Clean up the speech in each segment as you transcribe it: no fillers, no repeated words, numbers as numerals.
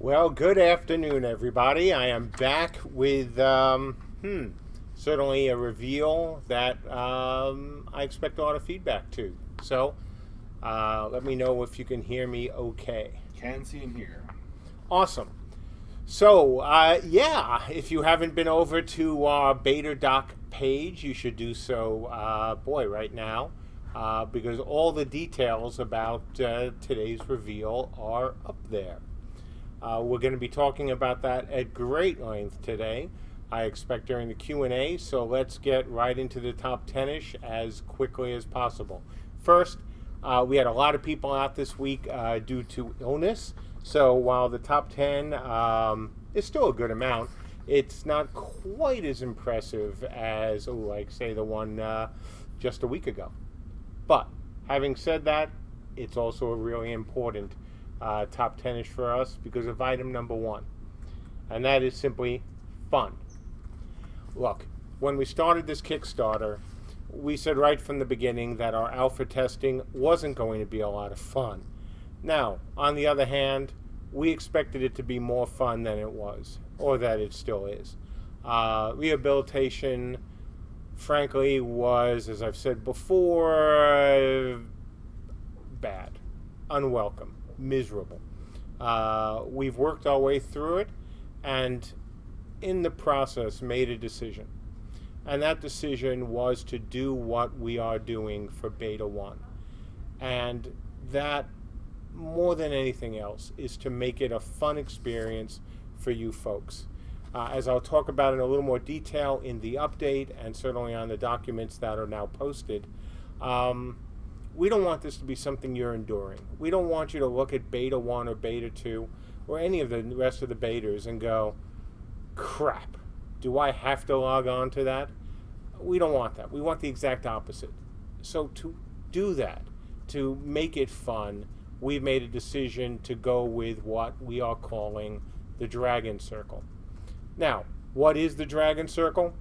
Well, good afternoon, everybody. I am back with certainly a reveal that I expect a lot of feedback to. So let me know if you can hear me okay. Can see and hear. Awesome. So, yeah, if you haven't been over to our Beta Doc page, you should do so, right now, because all the details about today's reveal are up there. We're going to be talking about that at great length today, I expect during the Q&A, so let's get right into the top 10-ish as quickly as possible. First, we had a lot of people out this week due to illness, so while the top 10 is still a good amount, it's not quite as impressive as, like, say, the one just a week ago. But having said that, it's also a really important top 10-ish for us because of item number one, and that is simply fun. Look, when we started this Kickstarter, we said right from the beginning that our alpha testing wasn't going to be a lot of fun. Now, on the other hand, we expected it to be more fun than it was, or that it still is. Rehabilitation, frankly, was, as I've said before, bad, unwelcome, miserable. We've worked our way through it, and in the process made a decision. And that decision was to do what we are doing for Beta 1. And that, more than anything else, is to make it a fun experience for you folks. As I'll talk about in a little more detail in the update, and certainly on the documents that are now posted, we don't want this to be something you're enduring. We don't want you to look at Beta 1 or Beta 2 or any of the rest of the betas and go, crap, do I have to log on to that? We don't want that. We want the exact opposite. So to do that, to make it fun, we've made a decision to go with what we are calling the Dragon Circle. Now, what is the Dragon Circle?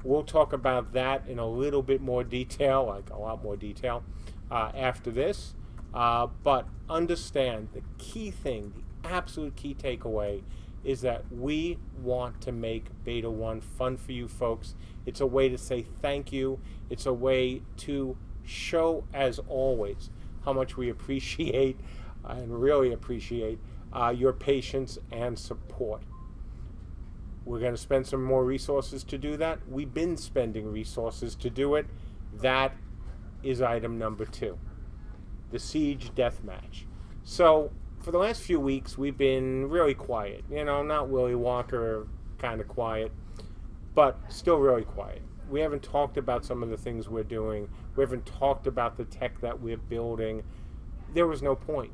We'll talk about that in a little bit more detail, like a lot more detail, after this. But understand the key thing, the absolute key takeaway, is that we want to make Beta 1 fun for you folks. It's a way to say thank you. It's a way to show, as always, how much we appreciate and really appreciate your patience and support. We're going to spend some more resources to do that. We've been spending resources to do it. That is item number 2, the Siege Deathmatch. So for the last few weeks, we've been really quiet. You know, not Willy Wonka kind of quiet, but still really quiet. We haven't talked about some of the things we're doing. We haven't talked about the tech that we're building. There was no point.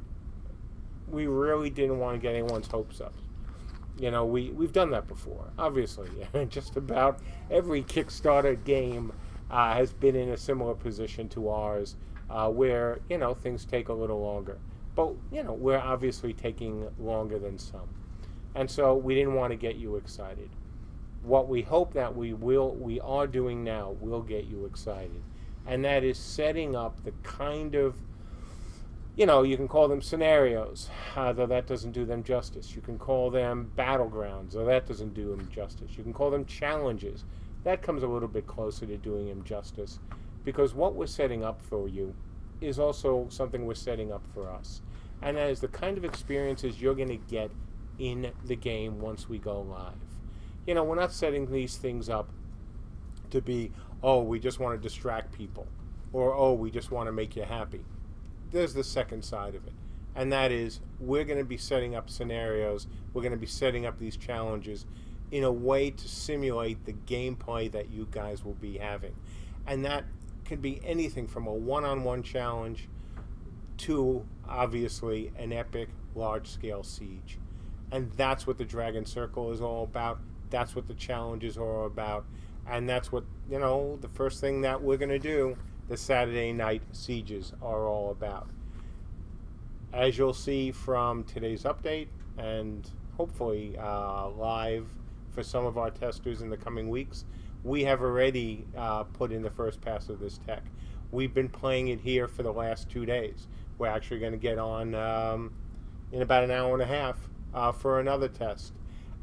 We really didn't want to get anyone's hopes up. You know, we've done that before, obviously. Just about every Kickstarter game has been in a similar position to ours, where, you know, things take a little longer. But, you know, we're obviously taking longer than some. And so we didn't want to get you excited. What we hope that we are doing now will get you excited. And that is setting up the kind of, you know, you can call them scenarios, though that doesn't do them justice. You can call them battlegrounds, though that doesn't do them justice. You can call them challenges. That comes a little bit closer to doing them justice. Because what we're setting up for you is also something we're setting up for us. And that is the kind of experiences you're going to get in the game once we go live. You know, we're not setting these things up to be, oh, we just want to distract people, or, oh, we just want to make you happy. There's the second side of it. And that is, we're going to be setting up scenarios, we're going to be setting up these challenges in a way to simulate the gameplay that you guys will be having. And that could be anything from a one-on-one challenge to, obviously, an epic, large-scale siege. And that's what the Dragon Circle is all about. That's what the challenges are all about. And that's what, you know, the first thing that we're going to do, the Saturday night sieges, are all about. As you'll see from today's update, and hopefully live for some of our testers in the coming weeks, we have already put in the first pass of this tech. We've been playing it here for the last 2 days. We're actually going to get on in about an hour and a half for another test,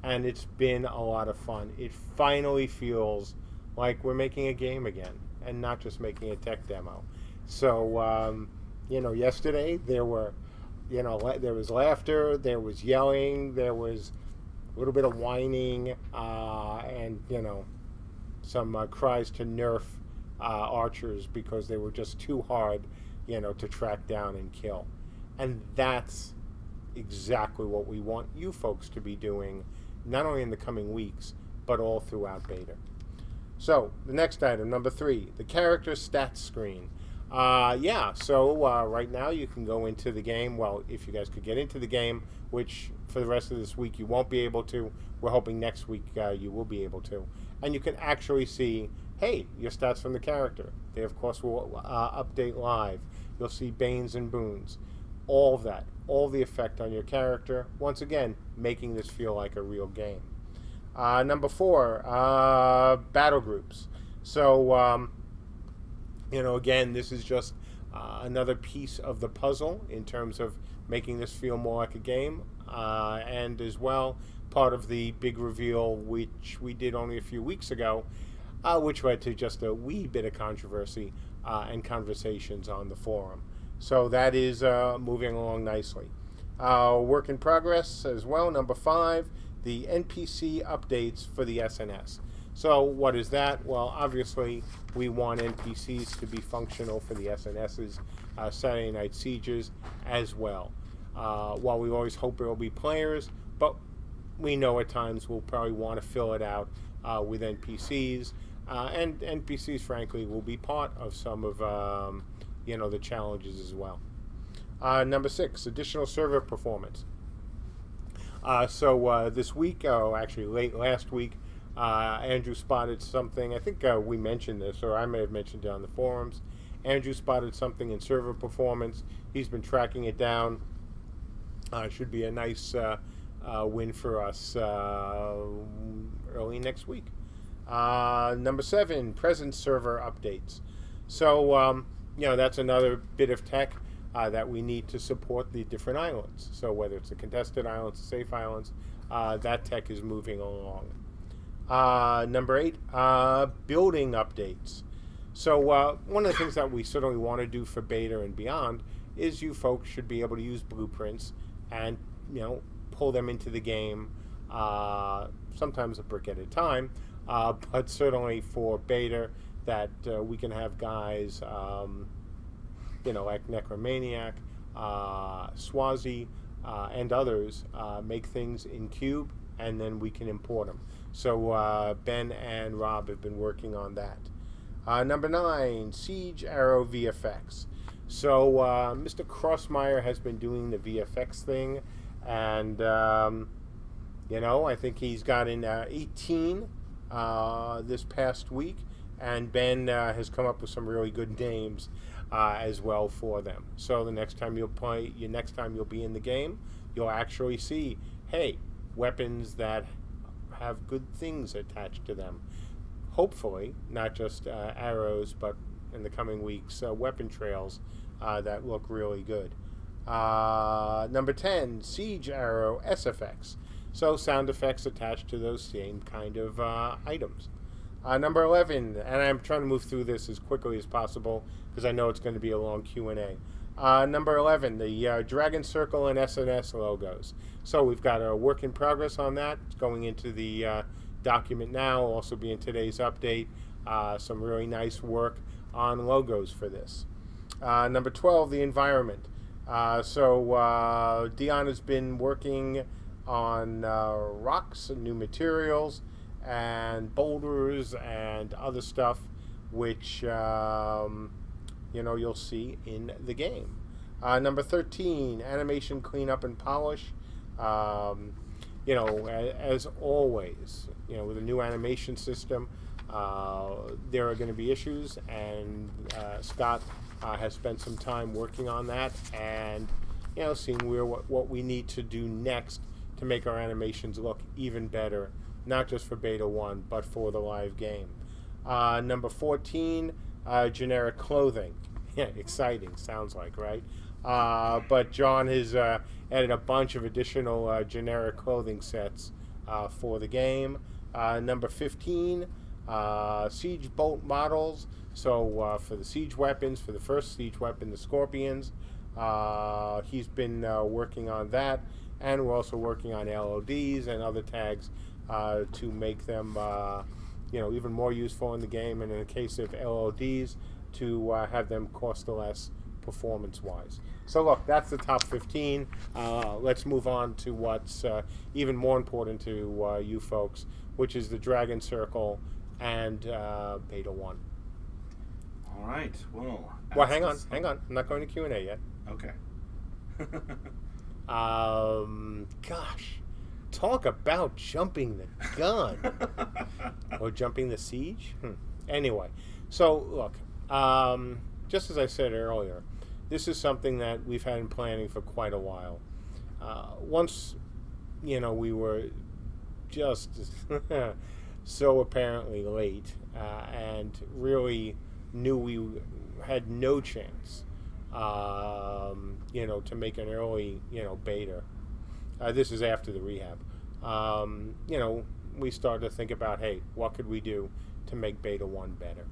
and it's been a lot of fun. It finally feels like we're making a game again and not just making a tech demo. So, yesterday there were, there was laughter, there was yelling, there was a little bit of whining, and, some cries to nerf archers because they were just too hard, to track down and kill. And that's exactly what we want you folks to be doing, not only in the coming weeks, but all throughout beta. So, the next item, number 3, the character stats screen. So right now you can go into the game. Well, if you guys could get into the game, which for the rest of this week you won't be able to. We're hoping next week you will be able to. And you can actually see, hey, your stats from the character. They, of course, will update live. You'll see Banes and Boons. All of that. All the effect on your character. Once again, making this feel like a real game. Number 4, battle groups. So, again, this is just another piece of the puzzle in terms of making this feel more like a game, and as well, part of the big reveal, which we did only a few weeks ago, which led to just a wee bit of controversy and conversations on the forum. So that is moving along nicely. Work in progress as well, number 5, the NPC updates for the SNS. So what is that? Well, obviously, we want NPCs to be functional for the SNSs, Saturday Night Sieges, as well. While we always hope there will be players, but we know at times we'll probably want to fill it out with NPCs. And NPCs, frankly, will be part of some of the challenges as well. Number 6, additional server performance. This week, actually late last week, Andrew spotted something. I think we mentioned this, or I may have mentioned it on the forums. Andrew spotted something in server performance. He's been tracking it down. Should be a nice win for us early next week. Number 7, presence server updates. So, that's another bit of tech that we need to support the different islands. So whether it's the contested islands, the safe islands, that tech is moving along. Number 8, building updates. So one of the things that we certainly want to do for beta and beyond is you folks should be able to use blueprints and pull them into the game, sometimes a brick at a time, but certainly for beta that we can have guys like Necromaniac, Swazi, and others make things in Cube, and then we can import them. So Ben and Rob have been working on that. Number 9, Siege Arrow VFX. So Mr. Crossmeyer has been doing the VFX thing, and I think he's gotten 18 this past week, and Ben has come up with some really good names as well for them. So the next time you'll be in the game, you'll actually see, hey, weapons that have good things attached to them. Hopefully, not just arrows, but in the coming weeks, weapon trails that look really good. Number 10, Siege Arrow SFX. So sound effects attached to those same kind of items. Number 11, and I'm trying to move through this as quickly as possible because I know it's going to be a long Q&A. Number 11, the Dragon Circle and SNS logos. So we've got a work in progress on that. It's going into the document now, also be in today's update. Some really nice work on logos for this. Number 12, the environment. Dion has been working on rocks and new materials and boulders and other stuff, which you'll see in the game. Number 13, animation cleanup and polish. As always, with a new animation system, there are going to be issues, and Scott has spent some time working on that, and seeing what we need to do next to make our animations look even better, not just for Beta 1, but for the live game. Number 14, generic clothing. Yeah, exciting, sounds like, right? But John has added a bunch of additional generic clothing sets for the game. Number 15, siege bolt models. So for the siege weapons, for the first siege weapon, the Scorpions, he's been working on that, and we're also working on LODs and other tags to make them, even more useful in the game. And in the case of LODs, to have them cost less performance-wise. So look, that's the top 15. Let's move on to what's even more important to you folks, which is the Dragon Circle and Beta 1. All right. Well, hang on. I'm not going to Q&A yet. Okay. Gosh, talk about jumping the gun. Or jumping the siege? Anyway, so look, just as I said earlier, this is something that we've had in planning for quite a while. Once, we were just so apparently late and really knew we had no chance, to make an early, beta. This is after the rehab. We started to think about, hey, what could we do to make Beta 1 better?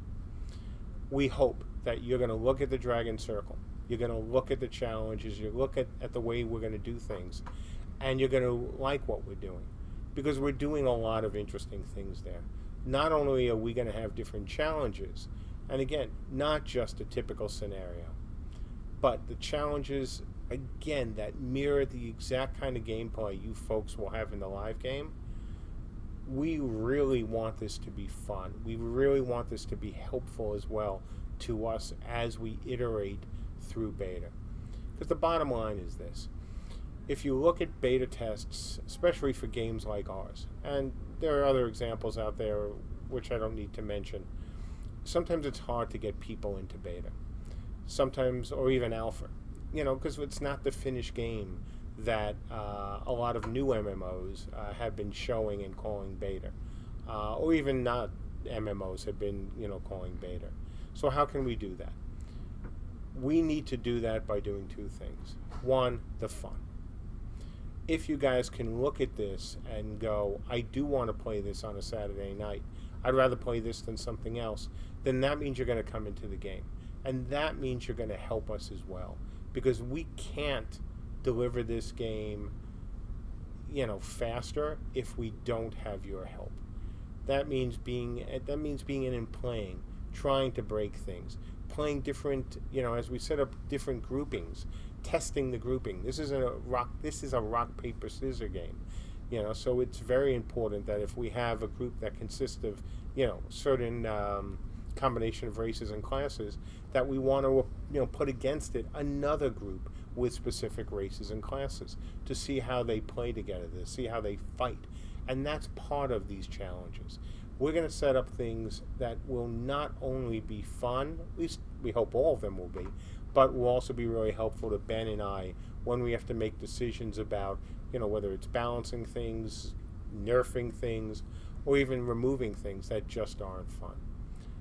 We hope that you're going to look at the Dragon Circle, you're going to look at the challenges, you look at the way we're going to do things, and you're going to like what we're doing, because we're doing a lot of interesting things there. Not only are we going to have different challenges, and again, not just a typical scenario, but the challenges, again, that mirror the exact kind of gameplay you folks will have in the live game. We really want this to be fun. We really want this to be helpful as well to us as we iterate through beta. Because the bottom line is this. If you look at beta tests, especially for games like ours, and there are other examples out there which I don't need to mention, sometimes it's hard to get people into beta. Sometimes, or even alpha, because it's not the finished game that a lot of new MMOs have been showing and calling beta, or even not MMOs have been, calling beta. So how can we do that? We need to do that by doing two things. One, the fun. If you guys can look at this and go, I do want to play this on a Saturday night, I'd rather play this than something else, then that means you're going to come into the game. And that means you're going to help us as well. Because we can't deliver this game, faster if we don't have your help. That means being in and playing, trying to break things, playing different, as we set up different groupings, testing the grouping. This is a rock paper scissors game, so it's very important that if we have a group that consists of, certain combination of races and classes, that we want to put against it another group with specific races and classes to see how they play together, to see how they fight. And that's part of these challenges. We're going to set up things that will not only be fun, at least we hope all of them will be, but will also be really helpful to Ben and I when we have to make decisions about, whether it's balancing things, nerfing things, or even removing things that just aren't fun.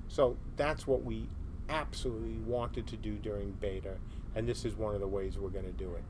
So that's what we absolutely wanted to do during beta, and this is one of the ways we're going to do it.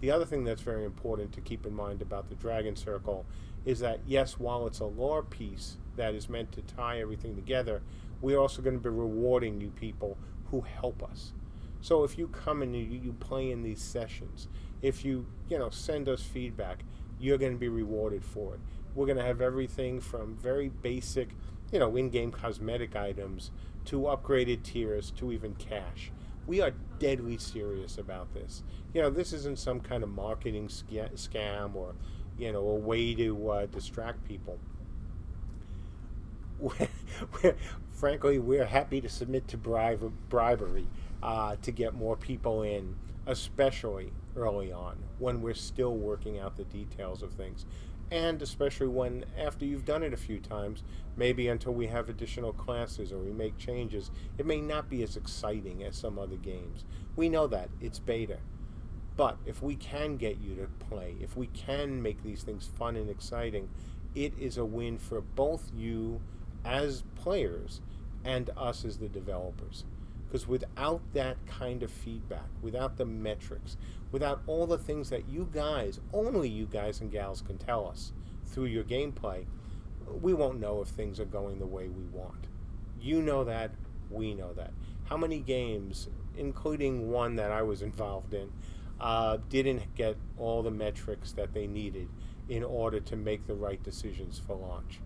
The other thing that's very important to keep in mind about the Dragon Circle is that, yes, while it's a lore piece that is meant to tie everything together, we're also going to be rewarding you people who help us. So if you come and you play in these sessions, if you, send us feedback, you're going to be rewarded for it. We're going to have everything from very basic, in-game cosmetic items to upgraded tiers to even cash. We are deadly serious about this. This isn't some kind of marketing scam or, a way to distract people. Frankly, we're happy to submit to bribery to get more people in, especially early on when we're still working out the details of things. And especially when, after you've done it a few times, maybe until we have additional classes or we make changes, it may not be as exciting as some other games. We know that. It's beta. But if we can get you to play, if we can make these things fun and exciting, it is a win for both you as players and us as the developers. Because without that kind of feedback, without the metrics, without all the things that you guys, only you guys and gals can tell us through your gameplay, we won't know if things are going the way we want. You know that, we know that. How many games, including one that I was involved in, didn't get all the metrics that they needed in order to make the right decisions for launch?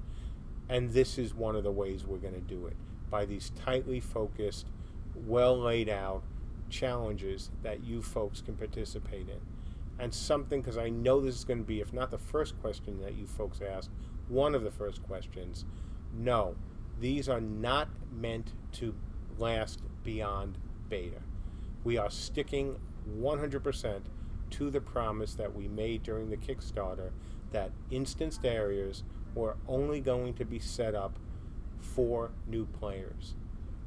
And this is one of the ways we're going to do it, by these tightly focused, well laid out challenges that you folks can participate in. And something, because I know this is going to be, if not the first question that you folks ask, one of the first questions. No, these are not meant to last beyond beta. We are sticking 100% to the promise that we made during the Kickstarter, that instanced areas were only going to be set up for new players.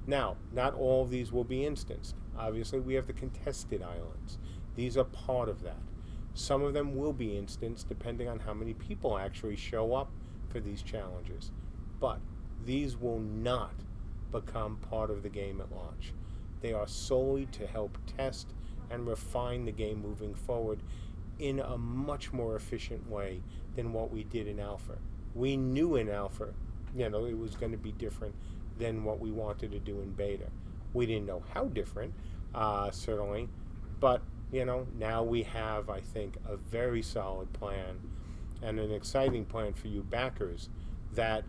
Now, not all of these will be instanced. Obviously, we have the contested islands. These are part of that. Some of them will be instanced depending on how many people actually show up for these challenges. But these will not become part of the game at launch. They are solely to help test and refine the game moving forward in a much more efficient way than what we did in alpha. We knew in alpha, it was going to be different than what we wanted to do in beta. We didn't know how different, certainly, but now we have, I think, a very solid plan and an exciting plan for you backers that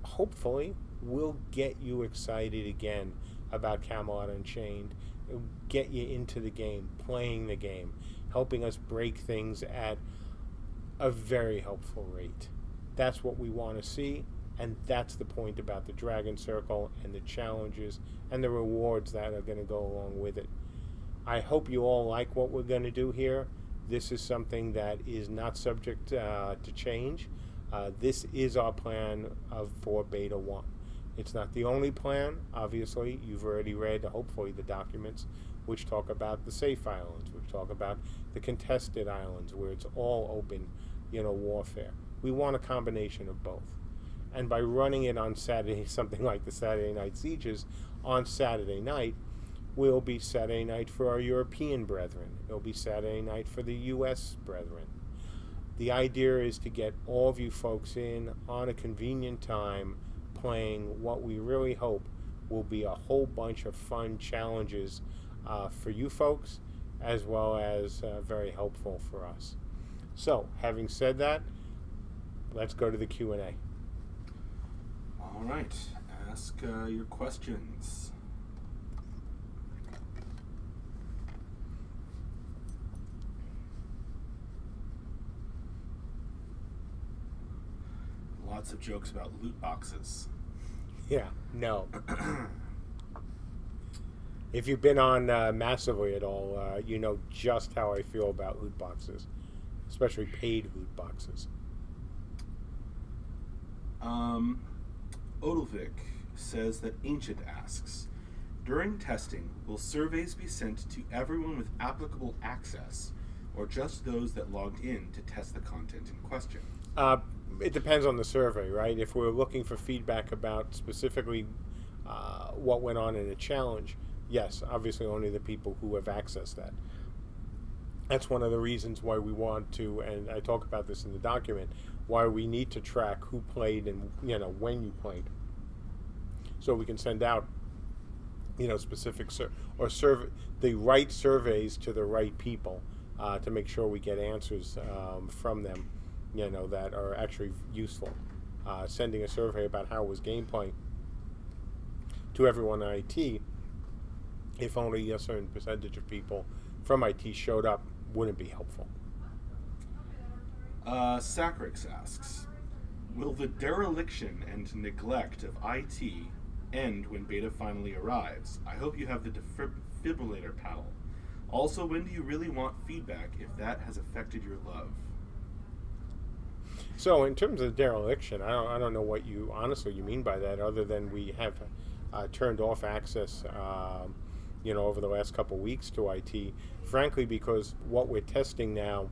hopefully will get you excited again about Camelot Unchained, get you into the game, playing the game, helping us break things at a very helpful rate. That's what we want to see, and that's the point about the Dragon Circle and the challenges and the rewards that are going to go along with it. I hope you all like what we're going to do here. This is something that is not subject to change. This is our plan for Beta 1. It's not the only plan. Obviously, you've already read, hopefully, the documents which talk about the safe islands, which talk about the contested islands, where it's all open, warfare. We want a combination of both. And by running it on Saturday, something like the Saturday Night Sieges, on Saturday night, will be Saturday night for our European brethren. It'll be Saturday night for the U.S. brethren. The idea is to get all of you folks in on a convenient time, playing what we really hope will be a whole bunch of fun challenges for you folks, as well as very helpful for us. So, having said that, let's go to the Q&A. All right, ask your questions. Lots of jokes about loot boxes. Yeah, no. If you've been on Massively at all, you know just how I feel about loot boxes, especially paid loot boxes. Odelvik says that Ancient asks, during testing, will surveys be sent to everyone with applicable access, or just those that logged in to test the content in question? It depends on the survey, right? If we're looking for feedback about specifically what went on in a challenge, yes, obviously only the people who have accessed that. That's one of the reasons why we want to, and I talk about this in the document, why we need to track who played and when you played, so we can send out specific the right surveys to the right people to make sure we get answers from them that are actually useful. Sending a survey about how was gameplay to everyone in IT, if only a certain percentage of people from IT showed up, wouldn't be helpful. Sacrix asks, will the dereliction and neglect of IT end when beta finally arrives? I hope you have the defibrillator paddle. Also, when do you really want feedback if that has affected your love? So in terms of dereliction, I don't know what you mean by that, other than we have turned off access over the last couple weeks to IT, frankly, because what we're testing now,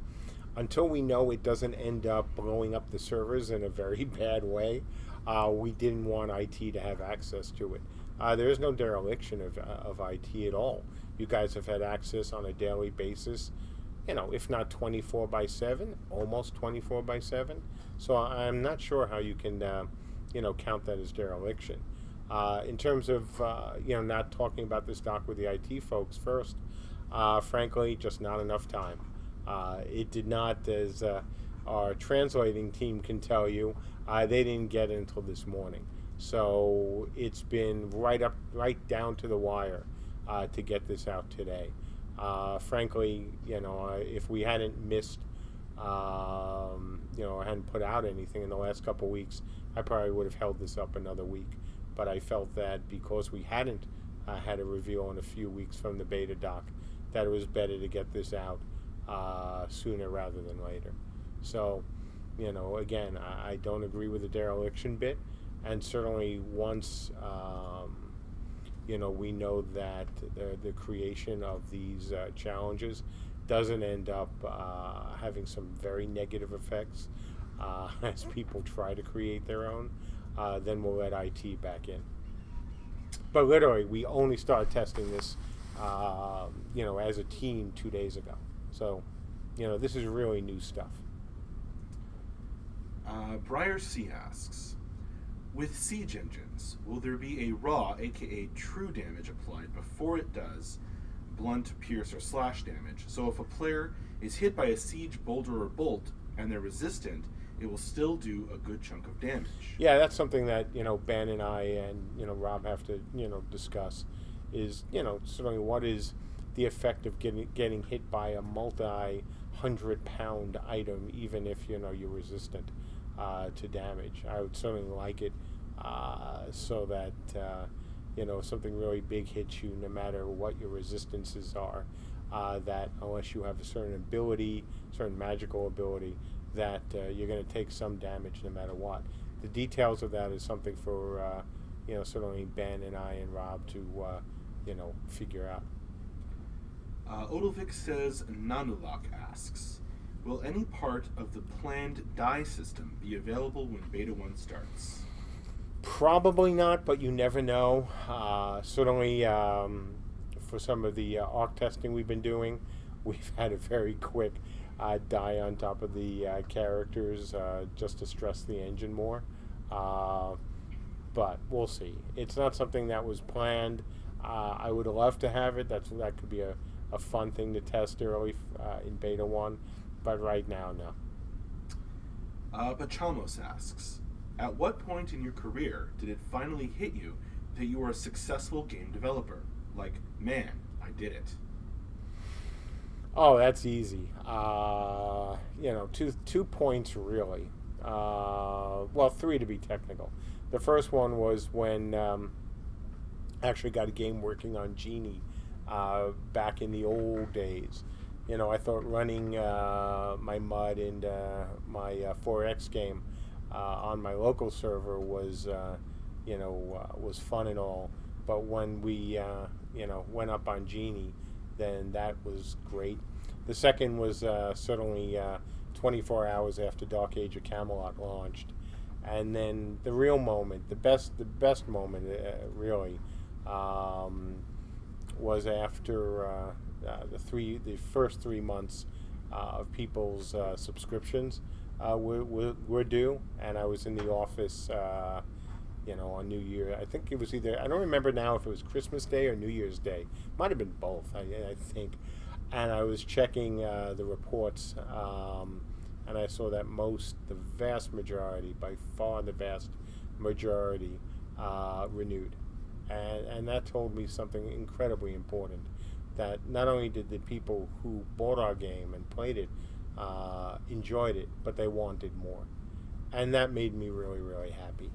until we know it doesn't end up blowing up the servers in a very bad way, we didn't want IT to have access to it. There is no dereliction of IT at all. You guys have had access on a daily basis, if not 24/7, almost 24/7. So I'm not sure how you can, count that as dereliction. In terms of, not talking about this doc with the IT folks first, frankly, just not enough time. It did not, as our translating team can tell you, they didn't get it until this morning. So it's been right down to the wire to get this out today. Frankly, if we hadn't missed, or hadn't put out anything in the last couple of weeks, I probably would have held this up another week. But I felt that because we hadn't had a reveal in a few weeks from the beta doc, that it was better to get this out sooner rather than later. So, again, I don't agree with the dereliction bit, and certainly once, we know that the creation of these challenges doesn't end up having some very negative effects as people try to create their own, then we'll let IT back in. But literally, we only started testing this, as a team 2 days ago. So, this is really new stuff. Briar C asks, with siege engines, will there be a raw, aka true damage applied before it does blunt, pierce, or slash damage? So if a player is hit by a siege boulder or bolt and they're resistant, it will still do a good chunk of damage. Yeah, that's something that, Ben and I and, Rob have to, discuss is, certainly what is the effect of getting hit by a multi-100-pound item, even if, you're resistant to damage. I would certainly like it so that, something really big hits you, no matter what your resistances are, that unless you have a certain ability, certain magical ability, that you're going to take some damage no matter what. The details of that is something for, certainly Ben and I and Rob to, figure out. Odilvik says, Nanulak asks, will any part of the planned die system be available when Beta 1 starts? Probably not, but you never know. Certainly, for some of the ARC testing we've been doing, we've had a very quick die on top of the characters just to stress the engine more. But we'll see. It's not something that was planned. I would love to have it. That could be a fun thing to test early in Beta 1, but right now, no. Bachamos asks, at what point in your career did it finally hit you that you were a successful game developer? Like, man, I did it. Oh, that's easy. 2 points really. Well, 3 to be technical. The first one was when I actually got a game working on Genie back in the old days. I thought running my MUD and my 4X game on my local server was, was fun and all. But when we, went up on Genie, then that was great. The second was certainly 24 hours after Dark Age of Camelot launched, and then the real moment, the best moment, really, was after the first 3 months of people's subscriptions were due, and I was in the office. On New Year. I think it was either, I don't remember now if it was Christmas Day or New Year's Day. Might have been both, I think. And I was checking the reports, and I saw that the vast majority, by far the vast majority, renewed. And that told me something incredibly important, that not only did the people who bought our game and played it enjoyed it, but they wanted more. And that made me really, really happy.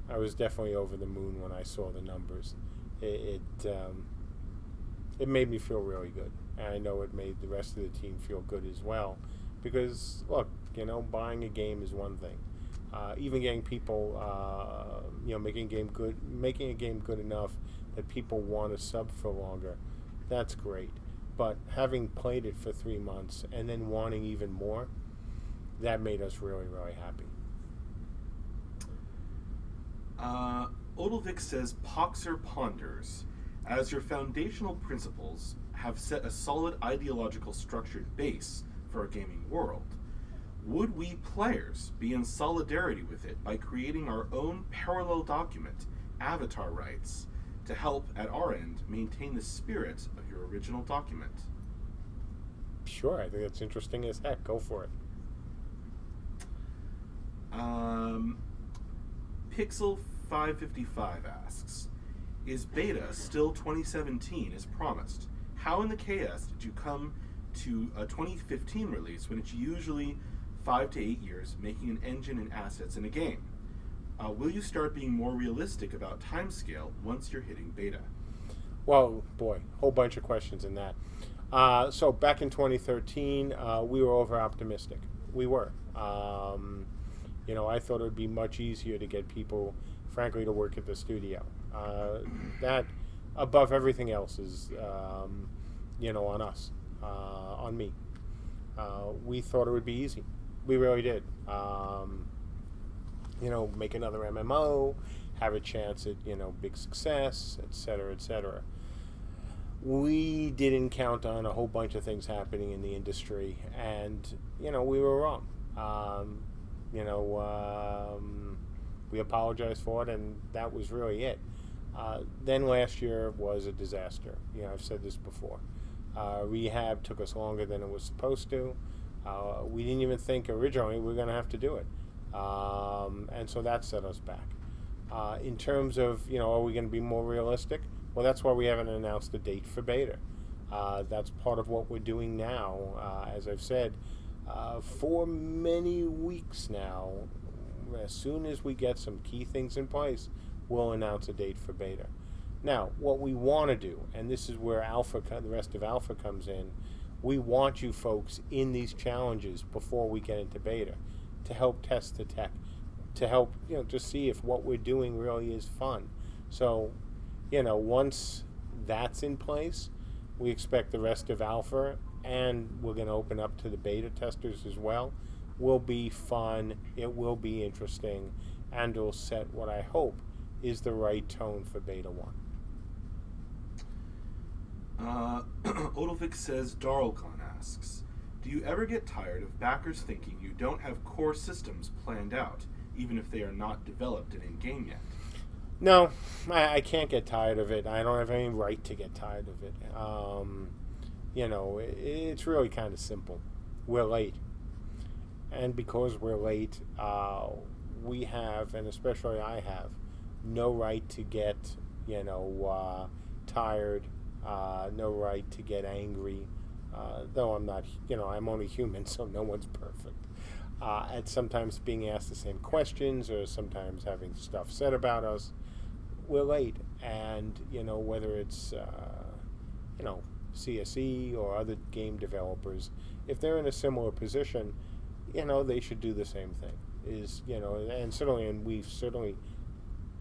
I was definitely over the moon when I saw the numbers. It made me feel really good, and I know it made the rest of the team feel good as well. Because look, buying a game is one thing. Even getting people, making a game good enough that people want to sub for longer, that's great. But having played it for 3 months and then wanting even more, that made us really, really happy. Uh, Odelvik says Poxer ponders, as your foundational principles have set a solid ideological structured base for a gaming world. Would we players be in solidarity with it by creating our own parallel document, Avatar Rights, to help at our end maintain the spirit of your original document? Sure, I think that's interesting as heck. Go for it. Pixel 555 asks, is beta still 2017 as promised? How in the KS did you come to a 2015 release when it's usually 5 to 8 years making an engine and assets in a game? Will you start being more realistic about timescale once you're hitting beta? Well, boy, whole bunch of questions in that. So back in 2013, we were over optimistic. We were. I thought it would be much easier to get people, frankly, to work at the studio. That, above everything else, is, on us, on me. We thought it would be easy. We really did. Make another MMO, have a chance at, big success, et cetera, et cetera. We didn't count on a whole bunch of things happening in the industry, and, we were wrong. We apologized for it, and that was really it. Then last year was a disaster. I've said this before. Rehab took us longer than it was supposed to. We didn't even think originally we were going to have to do it. And so that set us back. In terms of, are we going to be more realistic? Well, that's why we haven't announced a date for beta. That's part of what we're doing now. As I've said, for many weeks now, as soon as we get some key things in place, we'll announce a date for beta. Now, what we want to do, and this is where the rest of Alpha comes in, we want you folks in these challenges before we get into beta to help test the tech, to help, just see if what we're doing really is fun. So, once that's in place, we expect the rest of Alpha, and we're going to open up to the beta testers as well, will be fun, it will be interesting, and it'll set what I hope is the right tone for Beta 1. Odelvik says, Darlcon asks, do you ever get tired of backers thinking you don't have core systems planned out, even if they are not developed and in-game yet? No, I can't get tired of it. I don't have any right to get tired of it. It's really kind of simple. We're late. And because we're late, we have, and especially I have, no right to get, tired, no right to get angry, though I'm not, I'm only human, so no one's perfect. At sometimes being asked the same questions or sometimes having stuff said about us, we're late. And, whether it's, CSE or other game developers, if they're in a similar position, they should do the same thing. And we've certainly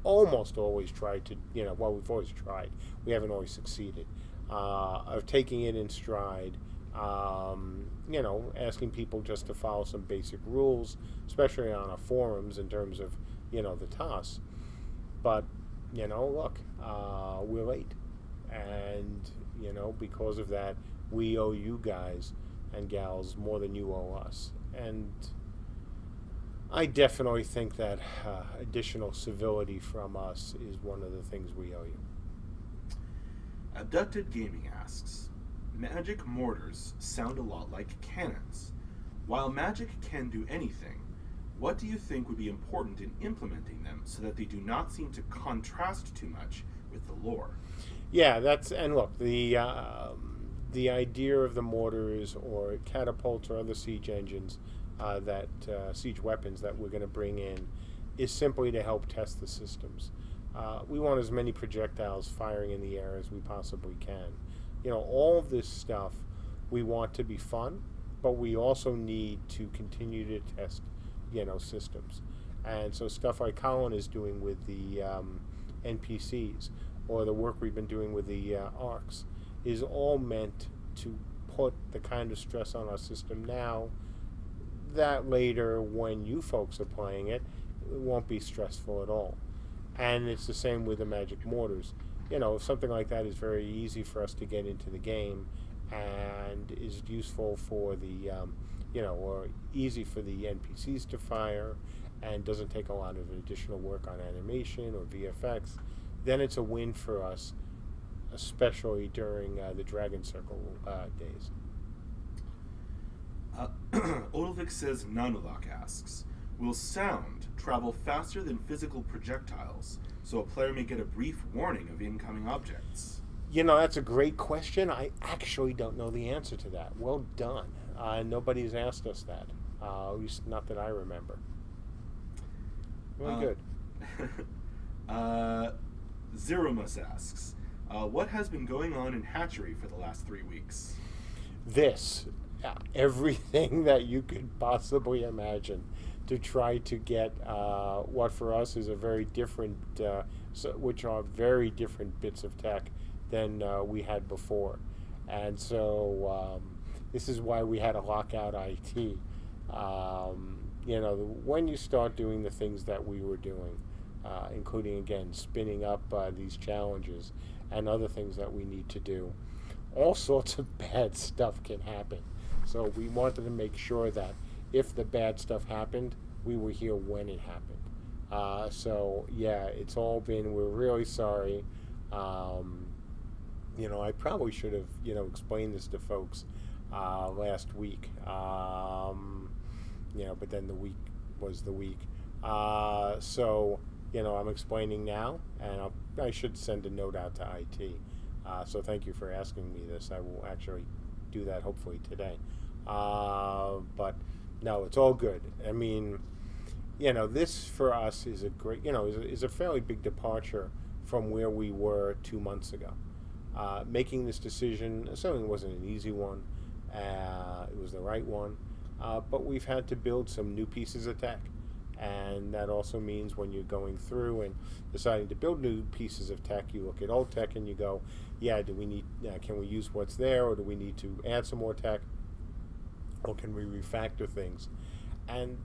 almost always tried to, we've always tried. We haven't always succeeded. Of taking it in stride, asking people just to follow some basic rules, especially on our forums in terms of, the TOS. But, look, we're late. And, because of that, we owe you guys and gals more than you owe us. And I definitely think that additional civility from us is one of the things we owe you. Abducted Gaming asks, magic mortars sound a lot like cannons. While magic can do anything, what do you think would be important in implementing them so that they do not seem to contrast too much with the lore? Yeah, and look, the idea of the mortars or catapults or other siege engines, siege weapons that we're going to bring in, is simply to help test the systems. We want as many projectiles firing in the air as we possibly can. All of this stuff we want to be fun, but we also need to continue to test, systems. And so stuff like Colin is doing with the NPCs, or the work we've been doing with the ARCs, is all meant to put the kind of stress on our system now that later, when you folks are playing it, it won't be stressful at all. And it's the same with the magic mortars. Something like that is very easy for us to get into the game and is useful for the, or easy for the NPCs to fire and doesn't take a lot of additional work on animation or VFX, then it's a win for us, especially during the Dragon Circle days. Odilvik says, Nanulak asks, will sound travel faster than physical projectiles, so a player may get a brief warning of incoming objects? That's a great question. I actually don't know the answer to that. Well done. Nobody's asked us that, at least not that I remember. Really good. Zeromus asks, what has been going on in Hatchery for the last 3 weeks? Everything that you could possibly imagine to try to get what for us is a very different, which are very different bits of tech than we had before. And so this is why we had to lock out IT. When you start doing the things that we were doing, including, again, spinning up these challenges and other things that we need to do, all sorts of bad stuff can happen. So we wanted to make sure that if the bad stuff happened, we were here when it happened. It's all been, we're really sorry. I probably should have, explained this to folks last week. But then the week was the week. I'm explaining now, and I should send a note out to IT. So thank you for asking me this. I will actually do that hopefully today. But no, it's all good. I mean, this for us is a great, is a fairly big departure from where we were 2 months ago. Making this decision certainly wasn't an easy one. It was the right one. But we've had to build some new pieces of tech. And that also means when you're going through and deciding to build new pieces of tech, you look at old tech and you go, do we need, can we use what's there, or do we need to add some more tech, or can we refactor things? And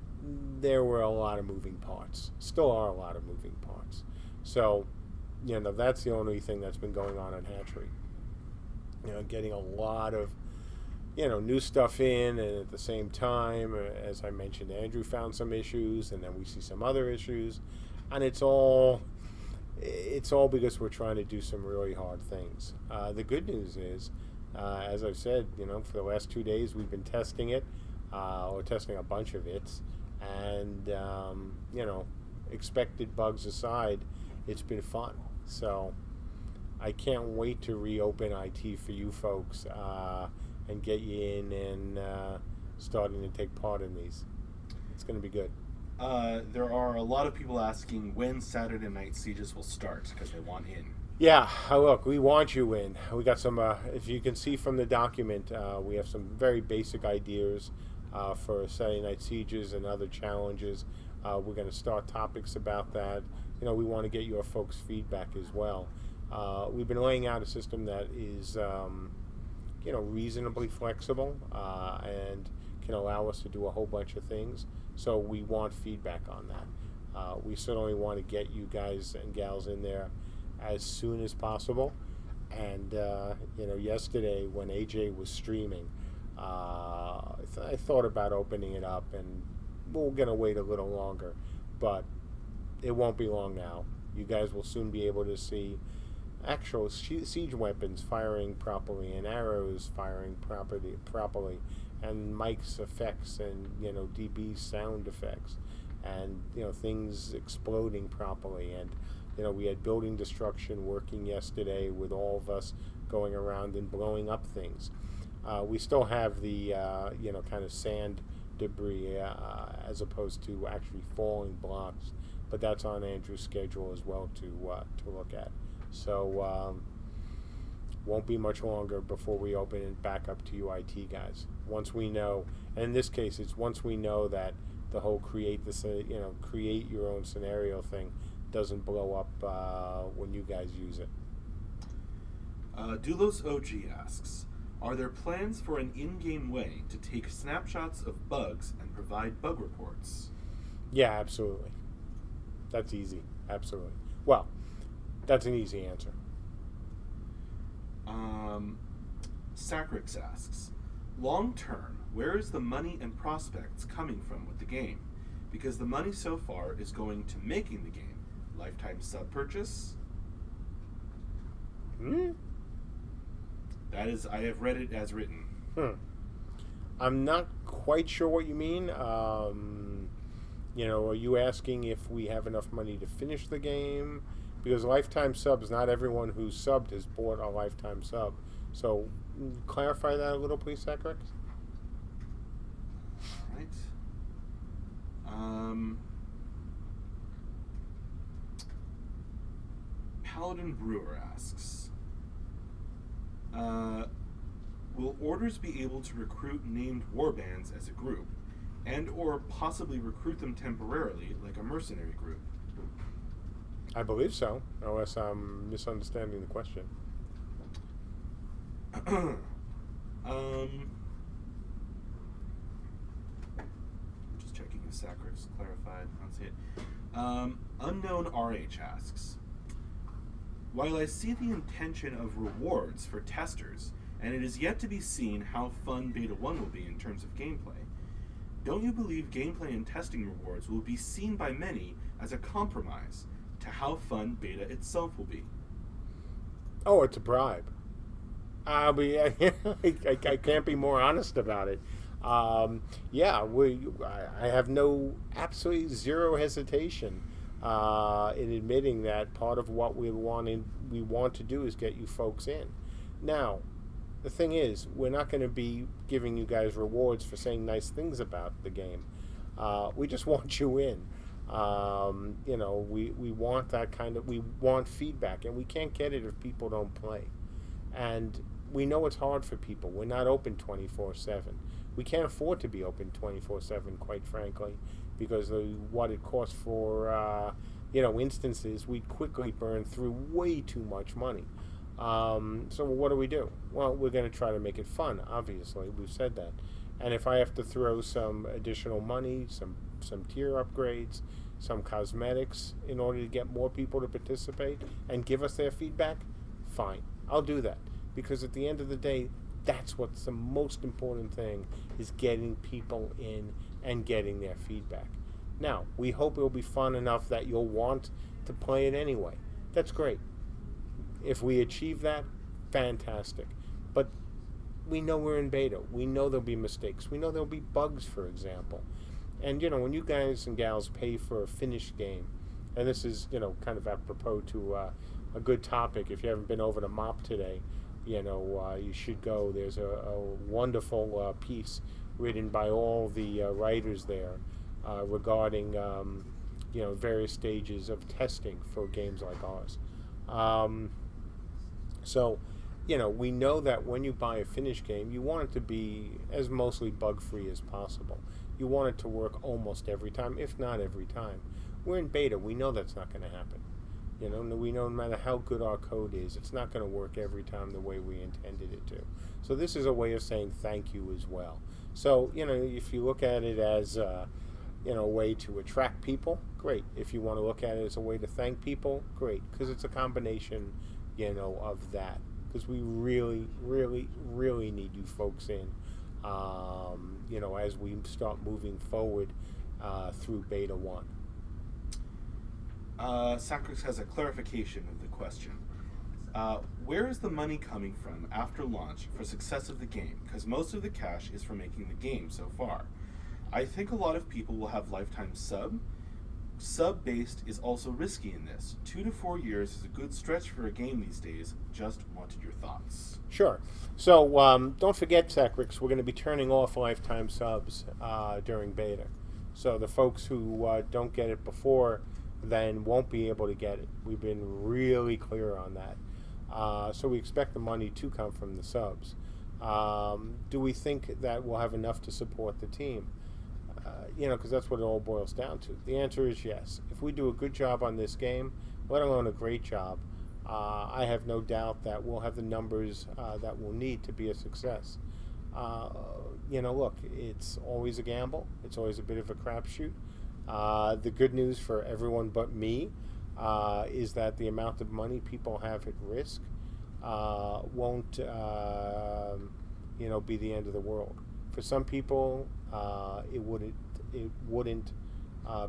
there were a lot of moving parts. Still are a lot of moving parts. So, that's the only thing that's been going on in Hatchery. Getting a lot of new stuff in, and at the same time, as I mentioned, Andrew found some issues, and then we see some other issues, and it's all because we're trying to do some really hard things. The good news is, as I've said, for the last 2 days we've been testing it, or testing a bunch of it, and expected bugs aside, it's been fun. So I can't wait to reopen IT for you folks. And get you in and starting to take part in these. It's going to be good. There are a lot of people asking when Saturday Night Sieges will start because they want in. Yeah, look, we want you in. We got some, if you can see from the document, we have some very basic ideas for Saturday Night Sieges and other challenges. We're going to start topics about that. We want to get your folks' feedback as well. We've been laying out a system that is reasonably flexible and can allow us to do a whole bunch of things. So we want feedback on that. We certainly want to get you guys and gals in there as soon as possible. And yesterday when AJ was streaming, I thought about opening it up, and we're gonna wait a little longer, but it won't be long now. You guys will soon be able to see actual siege weapons firing properly, and arrows firing properly, and Mike's effects, and DB sound effects, and things exploding properly. And we had building destruction working yesterday with all of us going around and blowing up things. We still have the kind of sand debris as opposed to actually falling blocks, but that's on Andrew's schedule as well to look at. So won't be much longer before we open it back up to you IT guys. Once we know, and in this case it's once we know that the whole create your own scenario thing doesn't blow up when you guys use it. Dulos OG asks, are there plans for an in-game way to take snapshots of bugs and provide bug reports? Yeah, absolutely. That's easy. Absolutely. Well, that's an easy answer. Sacrix asks, long term, where is the money and prospects coming from with the game? Because the money so far is going to making the game. Lifetime sub purchase? That is, I have read it as written. I'm not quite sure what you mean. You know, are you asking if we have enough money to finish the game? Because lifetime subs, not everyone who's subbed has bought a lifetime sub. So, clarify that a little, please, Sacrix. Right. Paladin Brewer asks, will Orders be able to recruit named warbands as a group, and or possibly recruit them temporarily like a mercenary group? I believe so, unless I'm misunderstanding the question. Just checking if Sacrix clarified. I don't see it. Unknown RH asks, while I see the intention of rewards for testers, and it is yet to be seen how fun Beta 1 will be in terms of gameplay, don't you believe gameplay and testing rewards will be seen by many as a compromise to how fun Beta itself will be? Oh, it's a bribe. I can't be more honest about it. Yeah, I have absolutely zero hesitation in admitting that part of what we want to do is get you folks in. Now, the thing is, we're not going to be giving you guys rewards for saying nice things about the game. We just want you in. You know, we want that we want feedback, and we can't get it if people don't play. And we know it's hard for people. We're not open 24/7. We can't afford to be open 24/7, quite frankly, because of what it costs for, you know, instances. We'd quickly burn through way too much money. So what do? Well, we're going to try to make it fun, obviously. We've said that. And if I have to throw some additional money, some tier upgrades, some cosmetics in order to get more people to participate and give us their feedback, fine. I'll do that. Because at the end of the day, that's what's the most important thing, is getting people in and getting their feedback. Now, we hope it'll be fun enough that you'll want to play it anyway. That's great. If we achieve that, fantastic. But we know we're in beta. We know there'll be mistakes. We know there'll be bugs, for example. And, you know, when you guys and gals pay for a finished game, and this is, you know, kind of apropos to a good topic. If you haven't been over to MOP today, you know, you should go. There's a wonderful piece written by all the writers there regarding, you know, various stages of testing for games like ours. So, you know, we know that when you buy a finished game, you want it to be as mostly bug-free as possible. You want it to work almost every time, if not every time. We're in beta. We know that's not going to happen. You know, we know no matter how good our code is, it's not going to work every time the way we intended it to. So this is a way of saying thank you as well. So, you know, if you look at it as, you know, a way to attract people, great. If you want to look at it as a way to thank people, great. Because it's a combination, you know, of that. Because we really, really, really need you folks in, you know, as we start moving forward through Beta 1. Sacrix has a clarification of the question. Where is the money coming from after launch for success of the game? Because most of the cash is for making the game so far. I think a lot of people will have lifetime sub. Sub-based is also risky in this. 2 to 4 years is a good stretch for a game these days. Just wanted your thoughts. Sure. So don't forget, Sacrix, we're going to be turning off lifetime subs during beta. So the folks who don't get it before then won't be able to get it. We've been really clear on that. So we expect the money to come from the subs. Do we think that we'll have enough to support the team? You know, because that's what it all boils down to. The answer is yes. If we do a good job on this game, let alone a great job, I have no doubt that we'll have the numbers that we'll need to be a success. You know, look, it's always a gamble. It's always a bit of a crapshoot. The good news for everyone but me is that the amount of money people have at risk won't be the end of the world. For some people, it wouldn't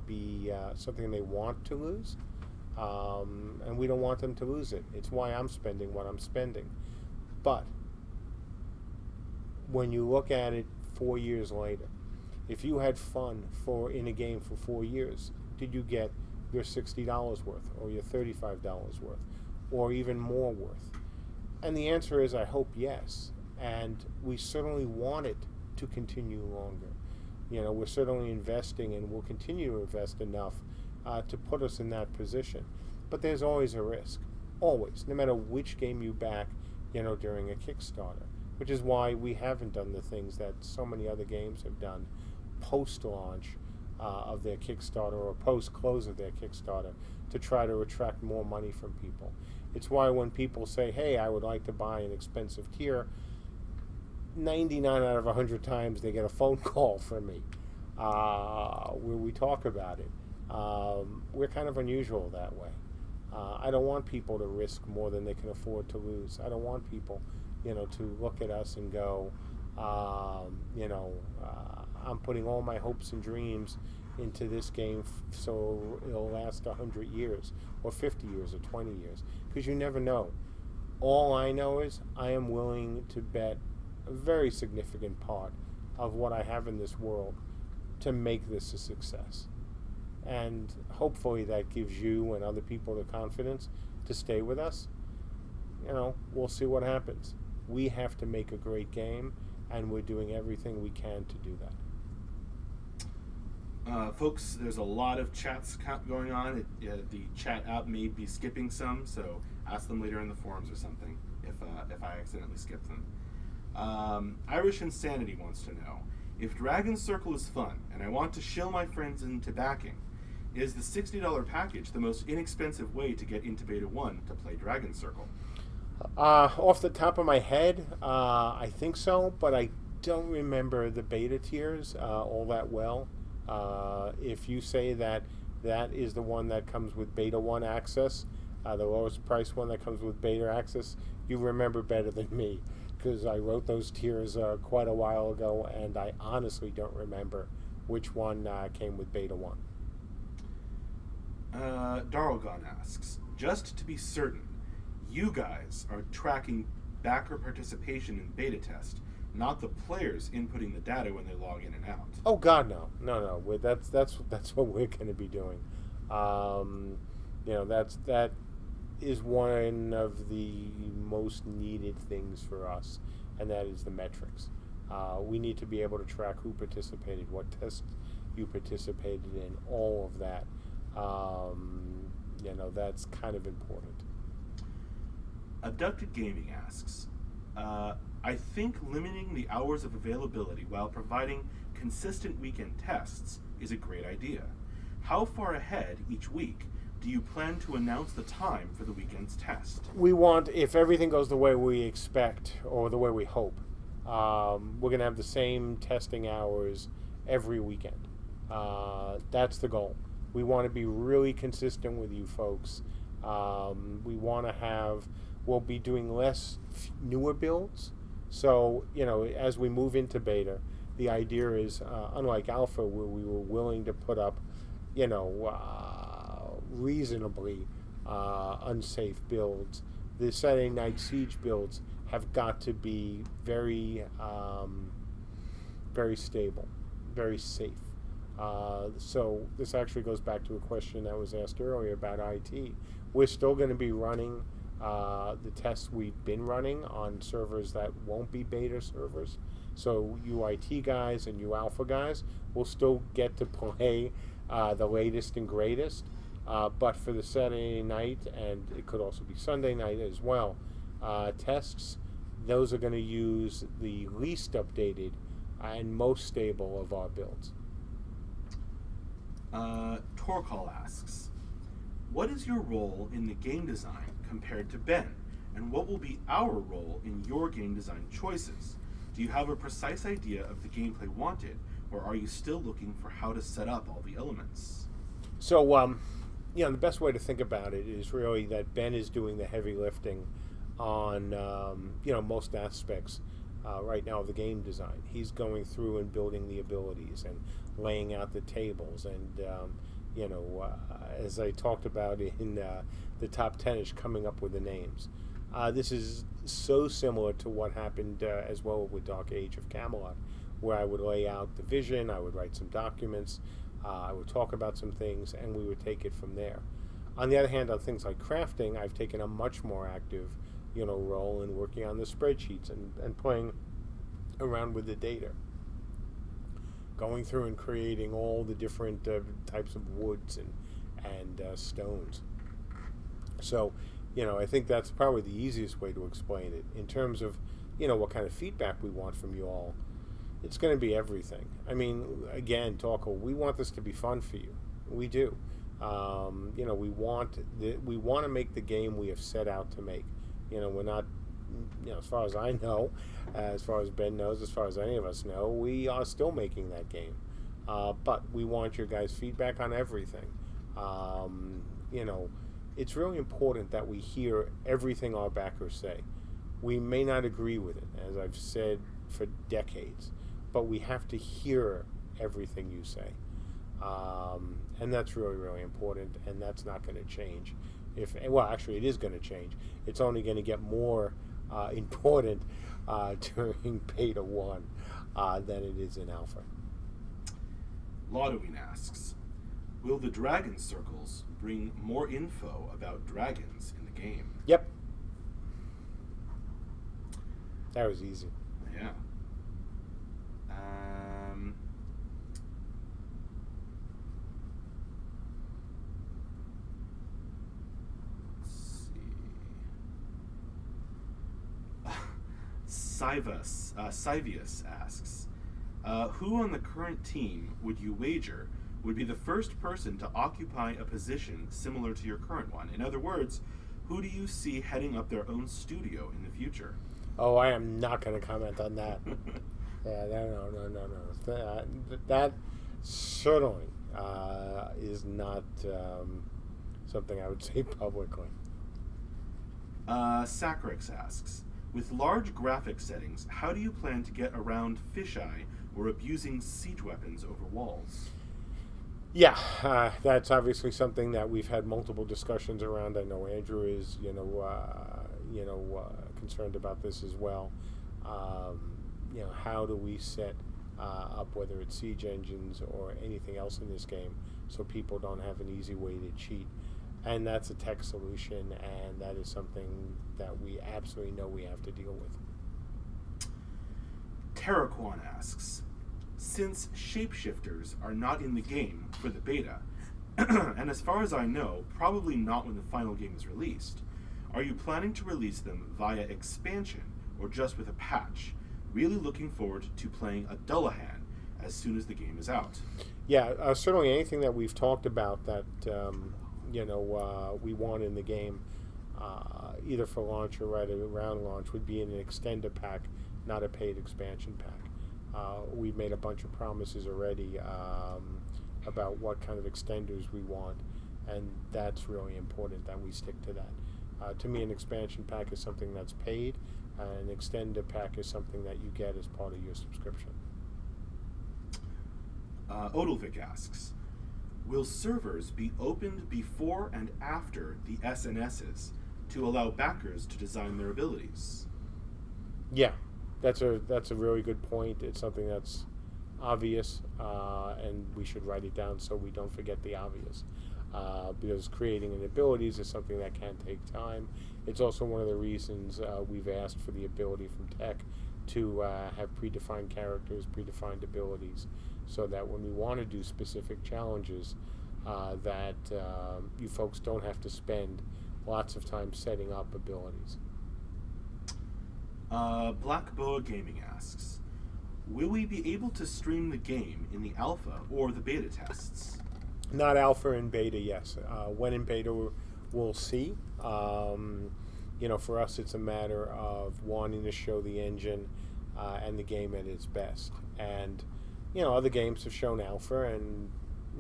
be something they want to lose, and we don't want them to lose it. It's why I'm spending what I'm spending. But when you look at it 4 years later, if you had fun in a game for 4 years, did you get your $60 worth, or your $35 worth, or even more worth? And the answer is, I hope yes. And we certainly want it to continue longer. We're certainly investing, and we'll continue to invest enough to put us in that position. But there's always a risk, always, no matter which game you back, during a Kickstarter, which is why we haven't done the things that so many other games have done post-launch of their Kickstarter or post-close of their Kickstarter to try to attract more money from people. It's why when people say, hey, I would like to buy an expensive tier, 99 out of 100 times they get a phone call from me where we talk about it. We're kind of unusual that way. I don't want people to risk more than they can afford to lose. I don't want people, to look at us and go, I'm putting all my hopes and dreams into this game so it'll last 100 years or 50 years or 20 years, because you never know. All I know is I am willing to bet a very significant part of what I have in this world to make this a success. And hopefully that gives you and other people the confidence to stay with us. We'll see what happens. We have to make a great game, and we're doing everything we can to do that. Folks, there's a lot of chats going on. The chat app may be skipping some, so ask them later in the forums or something if I accidentally skip them. Irish Insanity wants to know, if Dragon Circle is fun and I want to shill my friends into backing, is the $60 package the most inexpensive way to get into Beta 1 to play Dragon Circle? Off the top of my head, I think so, but I don't remember the beta tiers all that well. If you say that is the one that comes with Beta 1 access, the lowest price one that comes with Beta access, you remember better than me, because I wrote those tiers quite a while ago, and I honestly don't remember which one came with Beta 1. Darlgon asks, just to be certain, you guys are tracking backer participation in beta test, not the players inputting the data when they log in and out. Oh God, no. That's what we're going to be doing. That is one of the most needed things for us, and that is the metrics. We need to be able to track who participated, what tests you participated in, all of that. That's kind of important. Abducted Gaming asks, I think limiting the hours of availability while providing consistent weekend tests is a great idea. How far ahead each week do you plan to announce the time for the weekend's test? We want, if everything goes the way we expect or the way we hope, we're going to have the same testing hours every weekend. That's the goal. We want to be really consistent with you folks. We want to have, we'll be doing less newer builds. So, as we move into beta, the idea is, unlike alpha, where we were willing to put up, reasonably unsafe builds, the Saturday Night Siege builds have got to be very, very stable, very safe. So this actually goes back to a question that was asked earlier about IT. We're still going to be running the tests we've been running on servers that won't be beta servers. So you IT guys and you alpha guys will still get to play the latest and greatest. But for the Saturday night, and it could also be Sunday night as well, tests, those are going to use the least updated and most stable of our builds. Torcall asks, what is your role in the game design compared to Ben? And what will be our role in your game design choices? Do you have a precise idea of the gameplay wanted, or are you still looking for how to set up all the elements? So, the best way to think about it is really that Ben is doing the heavy lifting on most aspects right now of the game design. He's going through and building the abilities and laying out the tables, and as I talked about in the top 10ish, coming up with the names. This is so similar to what happened as well with Dark Age of Camelot, where I would lay out the vision, I would write some documents, I would talk about some things, and we would take it from there. On the other hand, on things like crafting, I've taken a much more active, role in working on the spreadsheets and playing around with the data, going through and creating all the different types of woods and stones. So, I think that's probably the easiest way to explain it. In terms of, what kind of feedback we want from you all, it's going to be everything. I mean, again, we want this to be fun for you. We do. We want to make the game we have set out to make. We're not, as far as I know, as far as Ben knows, as far as any of us know, we are still making that game. But we want your guys' feedback on everything. It's really important that we hear everything our backers say. We may not agree with it, as I've said for decades, but we have to hear everything you say. And that's really, really important, and that's not going to change. Actually, it is going to change. It's only going to get more important during Beta 1 than it is in Alpha. Lodoween asks, will the Dragon Circles bring more info about dragons in the game? Yep. That was easy. Yeah. Sivius asks, who on the current team would you wager would be the first person to occupy a position similar to your current one? In other words, who do you see heading up their own studio in the future? Oh, I am not going to comment on that. Yeah, no. That certainly is not something I would say publicly. Sacrix asks, with large graphic settings, how do you plan to get around fisheye or abusing siege weapons over walls? Yeah, that's obviously something that we've had multiple discussions around. I know Andrew is, concerned about this as well. How do we set up, whether it's siege engines or anything else in this game, so people don't have an easy way to cheat? And that's a tech solution, and that is something that we absolutely know we have to deal with. Terraquan asks, since shapeshifters are not in the game for the beta, and as far as I know, probably not when the final game is released, are you planning to release them via expansion or just with a patch? Really looking forward to playing a Dullahan as soon as the game is out. Yeah, certainly anything that we've talked about that we want in the game, either for launch or right around launch, would be in an extender pack, not a paid expansion pack. We've made a bunch of promises already about what kind of extenders we want, and that's really important that we stick to that. To me, an expansion pack is something that's paid, and an extender pack is something that you get as part of your subscription. Odilvik asks, will servers be opened before and after the SNSs to allow backers to design their abilities? Yeah, that's a really good point. It's something that's obvious, and we should write it down so we don't forget the obvious. Because creating an abilities is something that can take time. It's also one of the reasons we've asked for the ability from tech to have predefined characters, predefined abilities, so that when we want to do specific challenges, that you folks don't have to spend lots of time setting up abilities. Black Boa Gaming asks, will we be able to stream the game in the alpha or the beta tests? Not alpha and beta, yes. When in beta, we'll see. For us, it's a matter of wanting to show the engine and the game at its best. And, other games have shown alpha, and,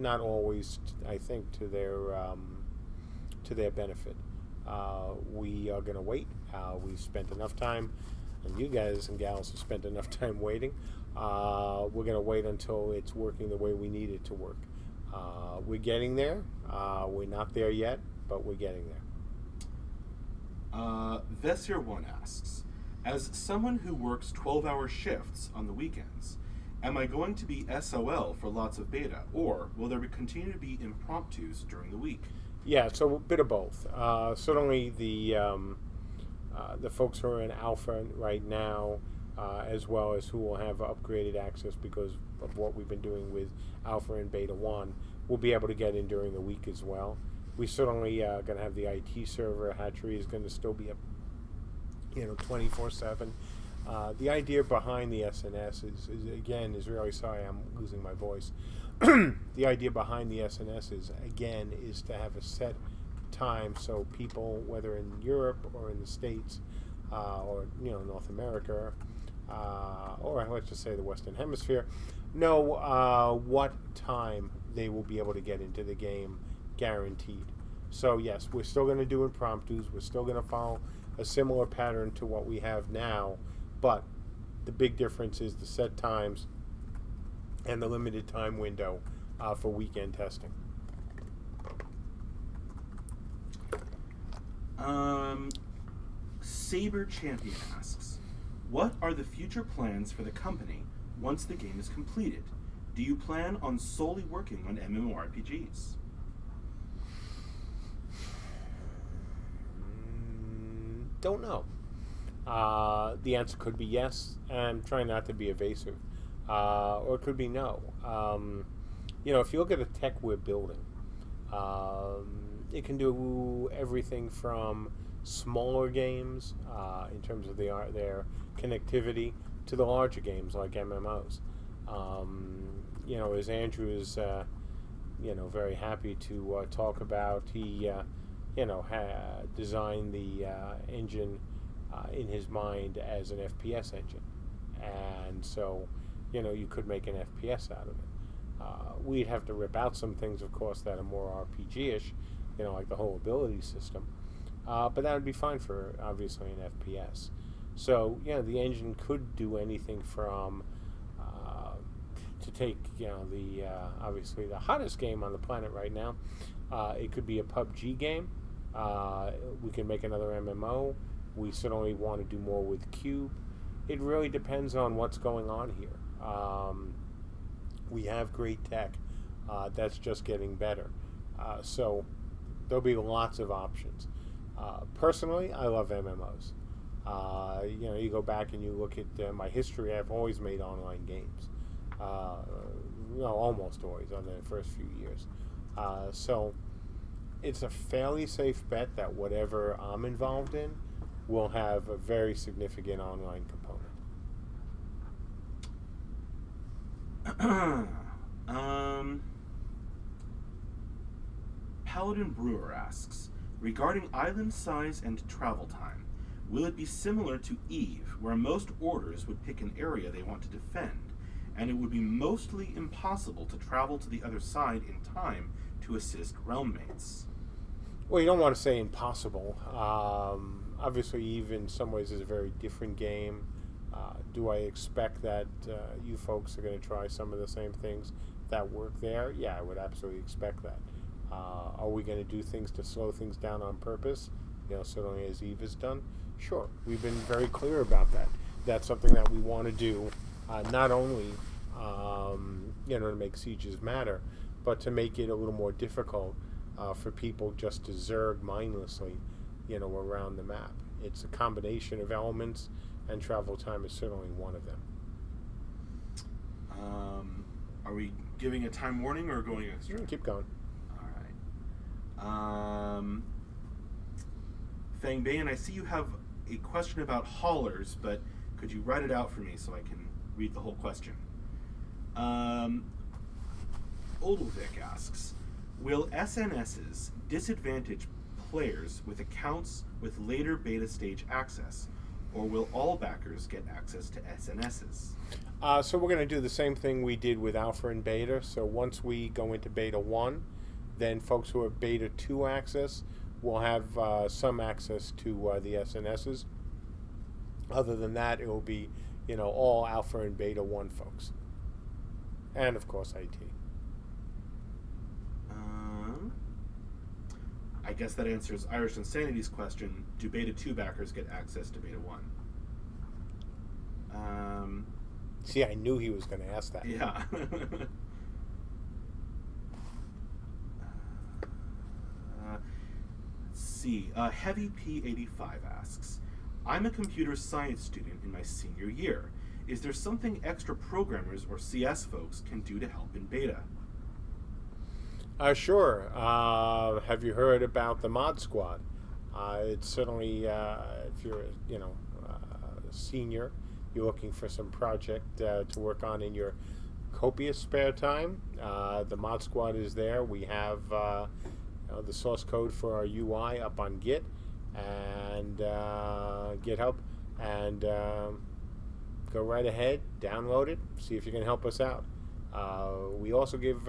not always, I think, to their benefit. We are going to wait. We've spent enough time, and you guys and gals have spent enough time waiting. We're going to wait until it's working the way we need it to work. We're getting there. We're not there yet, but we're getting there. Vesir1 asks, as someone who works 12-hour shifts on the weekends, am I going to be SOL for lots of beta, or will there continue to be impromptus during the week? Yeah, so a bit of both. Certainly the folks who are in alpha right now, as well as who will have upgraded access because of what we've been doing with alpha and beta 1, will be able to get in during the week as well. We certainly going to have the IT server. Hatchery is going to still be up, 24/7. The idea behind the SNS is really, sorry, I'm losing my voice. The idea behind the SNS is to have a set time so people, whether in Europe or in the States, or North America, or let's just say the Western Hemisphere, know what time they will be able to get into the game, guaranteed. So yes, we're still going to do impromptus. We're still going to follow a similar pattern to what we have now, but the big difference is the set times and the limited time window for weekend testing. Saber Champion asks, what are the future plans for the company once the game is completed? Do you plan on solely working on MMORPGs? Don't know. The answer could be yes, and I'm trying not to be evasive. Or it could be no. If you look at the tech we're building, it can do everything from smaller games in terms of their connectivity to the larger games like MMOs. As Andrew is, very happy to talk about, he designed the engine in his mind as an FPS engine, and so you could make an FPS out of it. We'd have to rip out some things, of course, that are more RPG-ish, like the whole ability system, but that would be fine for obviously an FPS. So the engine could do anything from to take obviously the hottest game on the planet right now. It could be a PUBG game. We can make another MMO. We certainly want to do more with Cube. It really depends on what's going on here. We have great tech that's just getting better. So there'll be lots of options. Personally, I love MMOs. You go back and you look at my history, I've always made online games. Almost always on the first few years. So it's a fairly safe bet that whatever I'm involved in will have a very significant online component. Paladin Brewer asks, regarding island size and travel time, will it be similar to EVE, where most orders would pick an area they want to defend, and it would be mostly impossible to travel to the other side in time to assist realm mates? Well, you don't want to say impossible. Obviously, EVE in some ways is a very different game. Do I expect that you folks are going to try some of the same things that work there? Yeah, I would absolutely expect that. Are we going to do things to slow things down on purpose? Certainly as EVE has done. Sure, we've been very clear about that. That's something that we want to do, not only to make sieges matter, but to make it a little more difficult for people just to zerg mindlessly, around the map. It's a combination of elements, and travel time is certainly one of them. Are we giving a time warning or going extra? Keep going. All right. Fangbane, I see you have a question about haulers, but could you write it out for me so I can read the whole question? Oldvik asks, will SNSs disadvantage players with accounts with later beta stage access, or will all backers get access to SNSs? So we're going to do the same thing we did with Alpha and Beta. So once we go into Beta 1, then folks who have Beta 2 access will have some access to the SNSs. Other than that, it will be, all Alpha and Beta 1 folks. And, of course, IT. I guess that answers Irish Insanity's question, do Beta 2 backers get access to Beta 1? See, I knew he was going to ask that. Yeah. Let's see. Heavy P85 asks, I'm a computer science student in my senior year. Is there something extra programmers or CS folks can do to help in beta? Sure. Have you heard about the Mod Squad? It's certainly, if you're, a senior, you're looking for some project to work on in your copious spare time, the Mod Squad is there. We have the source code for our UI up on Git and GitHub, and go right ahead, download it, see if you can help us out. We also give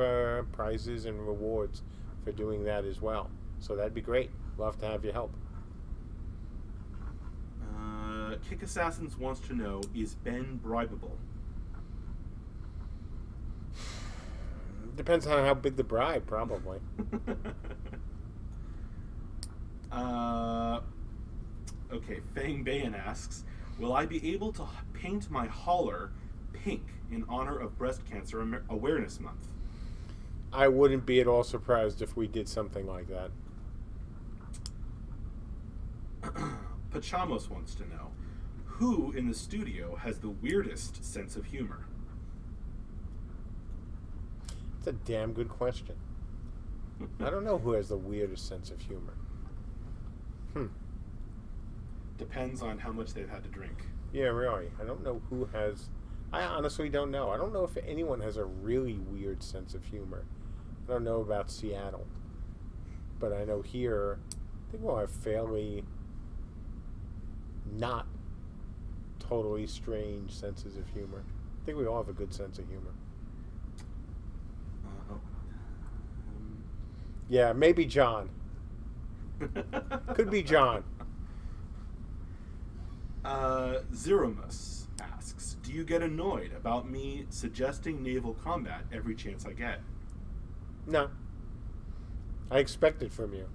prizes and rewards for doing that as well, so that'd be great. Love to have your help. Kick Assassins wants to know, is Ben bribable? Depends on how big the bribe, probably. Okay, Fang Bayan asks, will I be able to paint my holler pink in honor of Breast Cancer Awareness Month? I wouldn't be at all surprised if we did something like that. Pachamos wants to know, who in the studio has the weirdest sense of humor? That's a damn good question. I don't know who has the weirdest sense of humor. Depends on how much they've had to drink. Yeah, really. I don't know who has... I honestly don't know. I don't know if anyone has a really weird sense of humor. I don't know about Seattle. But I know here, I think we'll have fairly not totally strange senses of humor. I think we all have a good sense of humor. Yeah, maybe John. Could be John. Zeromus asks, do you get annoyed about me suggesting naval combat every chance I get? No. I expect it from you.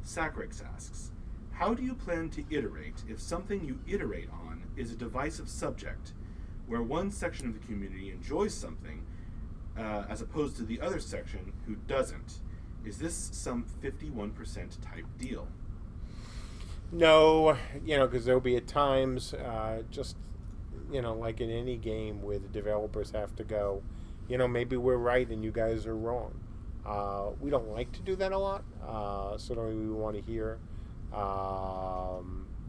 Sacrix asks, how do you plan to iterate if something you iterate on is a divisive subject, where one section of the community enjoys something as opposed to the other section who doesn't? Is this some 51% type deal? No, because there'll be at times, just, like in any game where the developers have to go, maybe we're right and you guys are wrong. We don't like to do that a lot. Certainly we want to hear,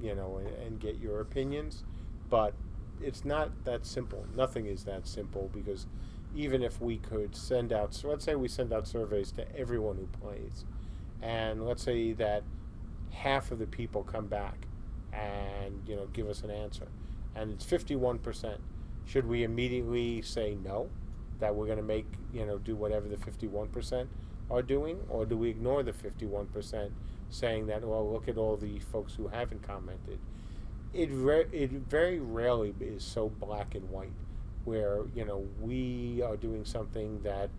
and get your opinions. But it's not that simple. Nothing is that simple, because even if we could send out, so let's say we send out surveys to everyone who plays, and let's say that half of the people come back and give us an answer, and it's 51%. Should we immediately say no, that we're going to make do whatever the 51% are doing, or do we ignore the 51%, saying that, well, look at all the folks who haven't commented? It very rarely is so black and white, where we are doing something that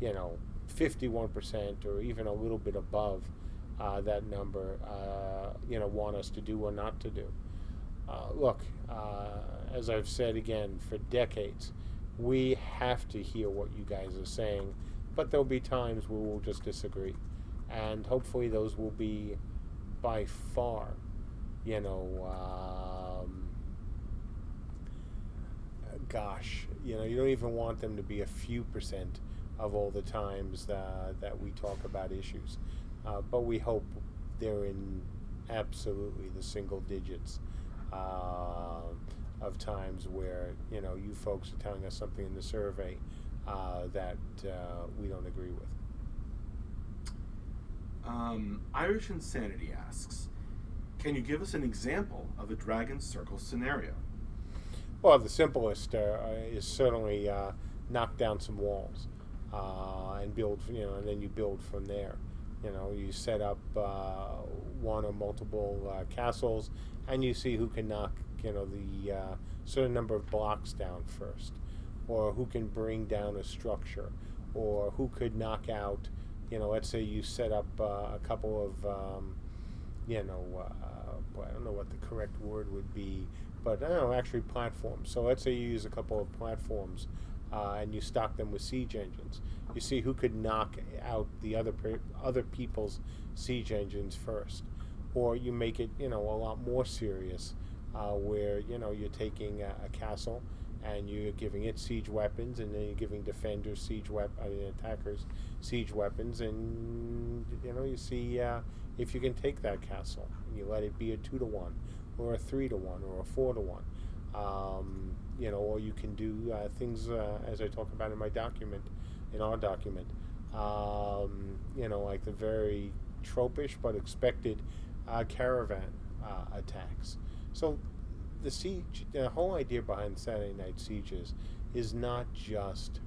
51% or even a little bit above that number want us to do or not to do. Look, as I've said again for decades, we have to hear what you guys are saying, but there'll be times where we'll just disagree, and hopefully those will be by far you don't even want them to be a few percent of all the times that we talk about issues. But we hope they're in absolutely the single digits of times where, you folks are telling us something in the survey that we don't agree with. Irish Insanity asks, can you give us an example of a Dragon Circle scenario? Well, the simplest is certainly knock down some walls and build, and then you build from there. You set up one or multiple castles, and you see who can knock, the certain number of blocks down first, or who can bring down a structure, or who could knock out, let's say you set up a couple of, I don't know what the correct word would be, but I don't know, actually platforms. So let's say you use a couple of platforms and you stock them with siege engines. You see who could knock out the other people's siege engines first. Or you make it, a lot more serious where, you're taking a castle and you're giving it siege weapons, and then you're giving defenders attackers siege weapons, and you see if you can take that castle. You let it be a 2-to-1, or a 3-to-1, or a 4-to-1. Or you can do things as I talk about in our document. Like the very tropish but expected caravan attacks. So the whole idea behind Saturday Night Sieges is not just,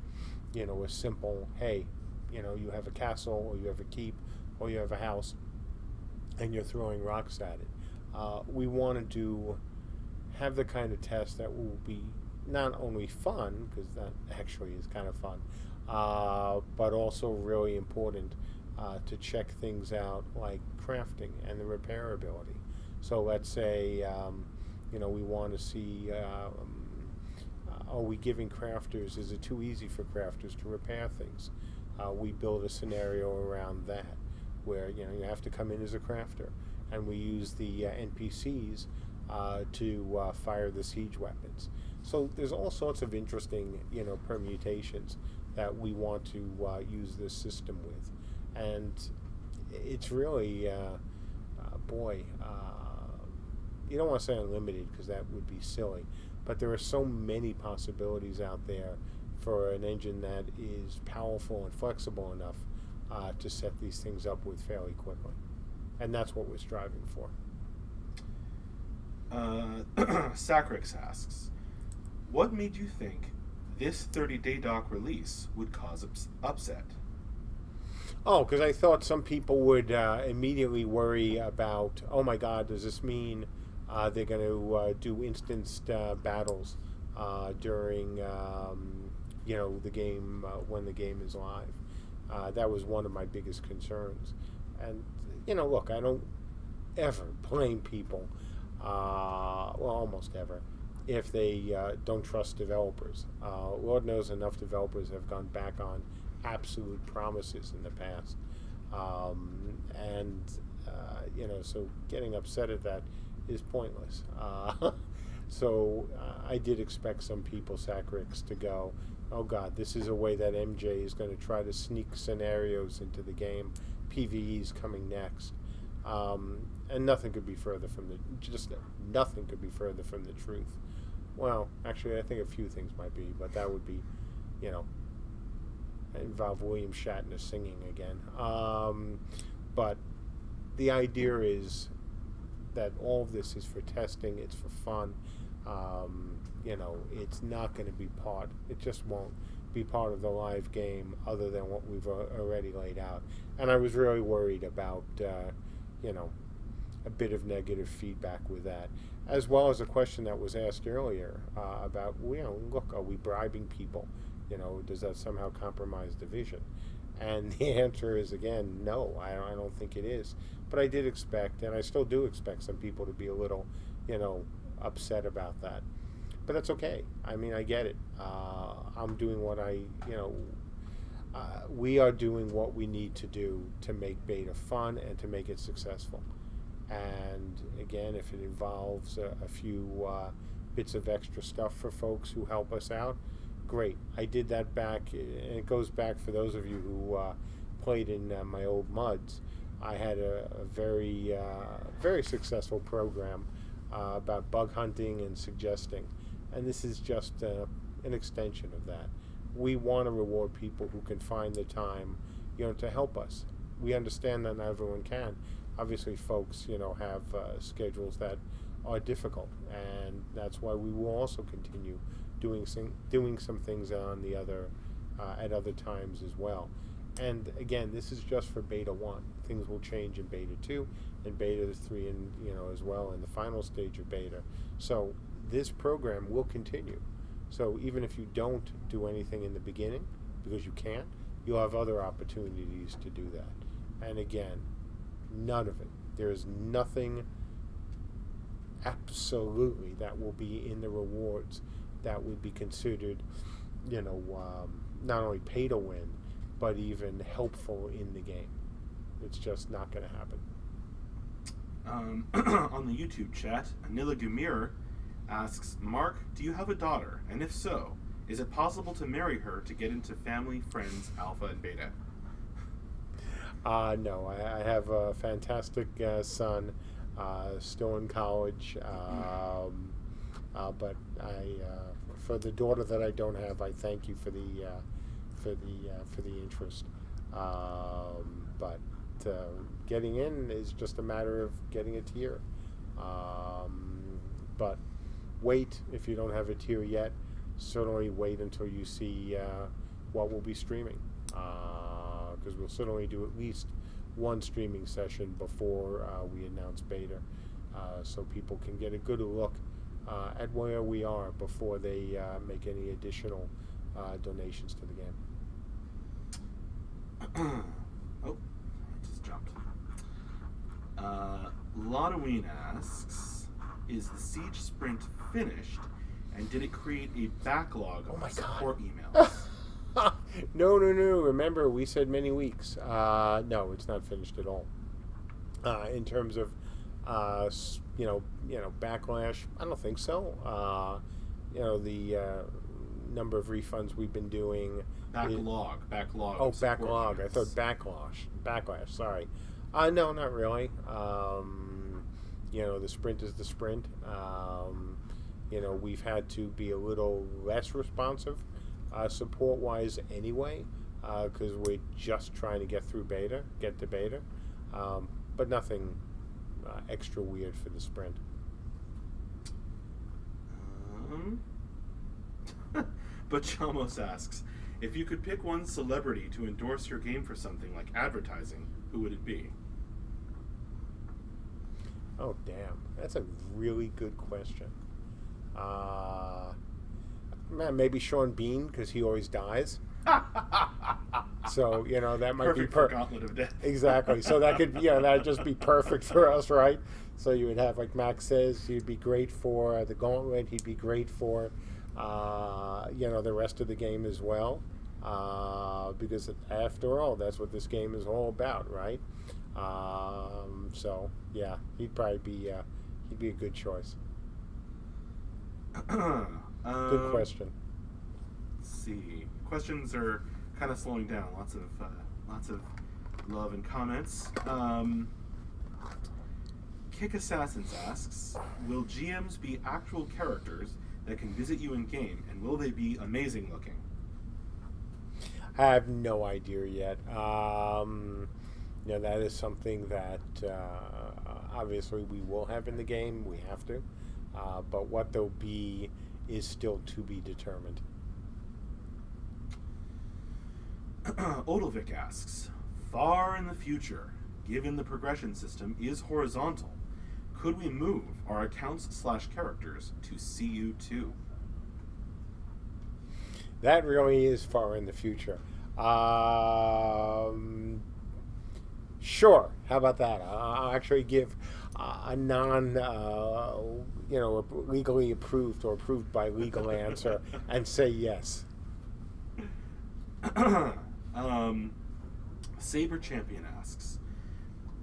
a simple, hey, you have a castle, or you have a keep, or you have a house, and you're throwing rocks at it. We want to have the kind of test that will be not only fun, because that actually is kind of fun, but also really important to check things out like crafting and the repairability. So let's say, we want to see, are we giving crafters, is it too easy for crafters to repair things? We build a scenario around that, where, you have to come in as a crafter, and we use the NPCs to fire the siege weapons. So there's all sorts of interesting, permutations that we want to use this system with. And it's really, you don't want to say unlimited, because that would be silly, but there are so many possibilities out there for an engine that is powerful and flexible enough to set these things up with fairly quickly. And that's what we're striving for. Sacrix asks, what made you think this 30-day dock release would cause upset? Oh, because I thought some people would immediately worry about, oh my God, does this mean they're going to do instanced battles during, the game, when the game is live? That was one of my biggest concerns. And, look, I don't ever blame people, well, almost ever, if they don't trust developers. Lord knows enough developers have gone back on absolute promises in the past. So getting upset at that is pointless. So I did expect some people, Sacrix, to go, oh God, this is a way that MJ is going to try to sneak scenarios into the game. PvE's coming next. And nothing could be further from nothing could be further from the truth. Well, actually, I think a few things might be, but that would be, involve William Shatner singing again. But the idea is that all of this is for testing, it's for fun. It's not going to be it just won't be part of the live game other than what we've already laid out. And I was really worried about, a bit of negative feedback with that, as well as a question that was asked earlier about, look, are we bribing people? Does that somehow compromise the vision? And the answer is, again, no, I don't think it is. But I did expect, and I still do expect, some people to be a little, upset about that. But that's okay. I mean, I get it. I'm doing what we are doing what we need to do to make beta fun and to make it successful. And again, if it involves a few bits of extra stuff for folks who help us out, great. I did that back, and it goes back for those of you who played in my old MUDs. I had a very, very successful program about bug hunting and suggesting, and this is just an extension of that. We want to reward people who can find the time, to help us. we understand that not everyone can. Obviously, folks, have schedules that are difficult, and that's why we will also continue doing some things on the other at other times as well. And again, this is just for beta 1. Things will change in beta 2 and beta 3, and as well in the final stage of beta. So this program will continue. So even if you don't do anything in the beginning, because you can't, you'll have other opportunities to do that. And again, none of it. There is nothing absolutely that will be in the rewards that would be considered, not only pay to win, but even helpful in the game. It's just not going to happen. On the YouTube chat, Anila Gumir asks, Mark, do you have a daughter? And if so, is it possible to marry her to get into family, friends, alpha, and beta? No, I have a fantastic son, still in college, but for the daughter that I don't have, I thank you for the interest. But getting in is just a matter of getting a tier. But wait, if you don't have a tier yet, certainly wait until you see what we'll be streaming, because we'll certainly do at least one streaming session before we announce beta, so people can get a good look at where we are before they make any additional donations to the game. Oh, it just jumped. Lonaween asks, is the Siege Sprint finished, and did it create a backlog of support emails? No. Remember, we said many weeks. No, it's not finished at all. In terms of, backlash, I don't think so. The number of refunds we've been doing. Backlog. Oh, backlog. I thought backlash. Sorry. No, not really. The sprint is the sprint. We've had to be a little less responsive support-wise anyway, because we're just trying to get to beta. But nothing extra weird for the sprint. But Chamos asks, if you could pick one celebrity to endorse your game for something like advertising, who would it be? Oh, damn. That's a really good question. Maybe Sean Bean, because he always dies. So, that might perfect be for Gauntlet of Death. Exactly. So that could, that'd just be perfect for us, right? So you would have, like Max says, he'd be great for the Gauntlet. He'd be great for, the rest of the game as well. Because after all, that's what this game is all about, right? So yeah, he'd probably be he'd be a good choice. Good question. Let's see. Questions are kind of slowing down. Lots of love and comments. Kick Assassins asks, will GMs be actual characters that can visit you in game, and will they be amazing looking? I have no idea yet. That is something that obviously we will have in the game. We have to. But what they'll be is still to be determined. Odilvik asks, far in the future, given the progression system is horizontal, could we move our accounts/characters to CU2? That really is far in the future. Sure. How about that? I'll actually give a legally approved or approved by legal answer and say yes. Saber Champion asks,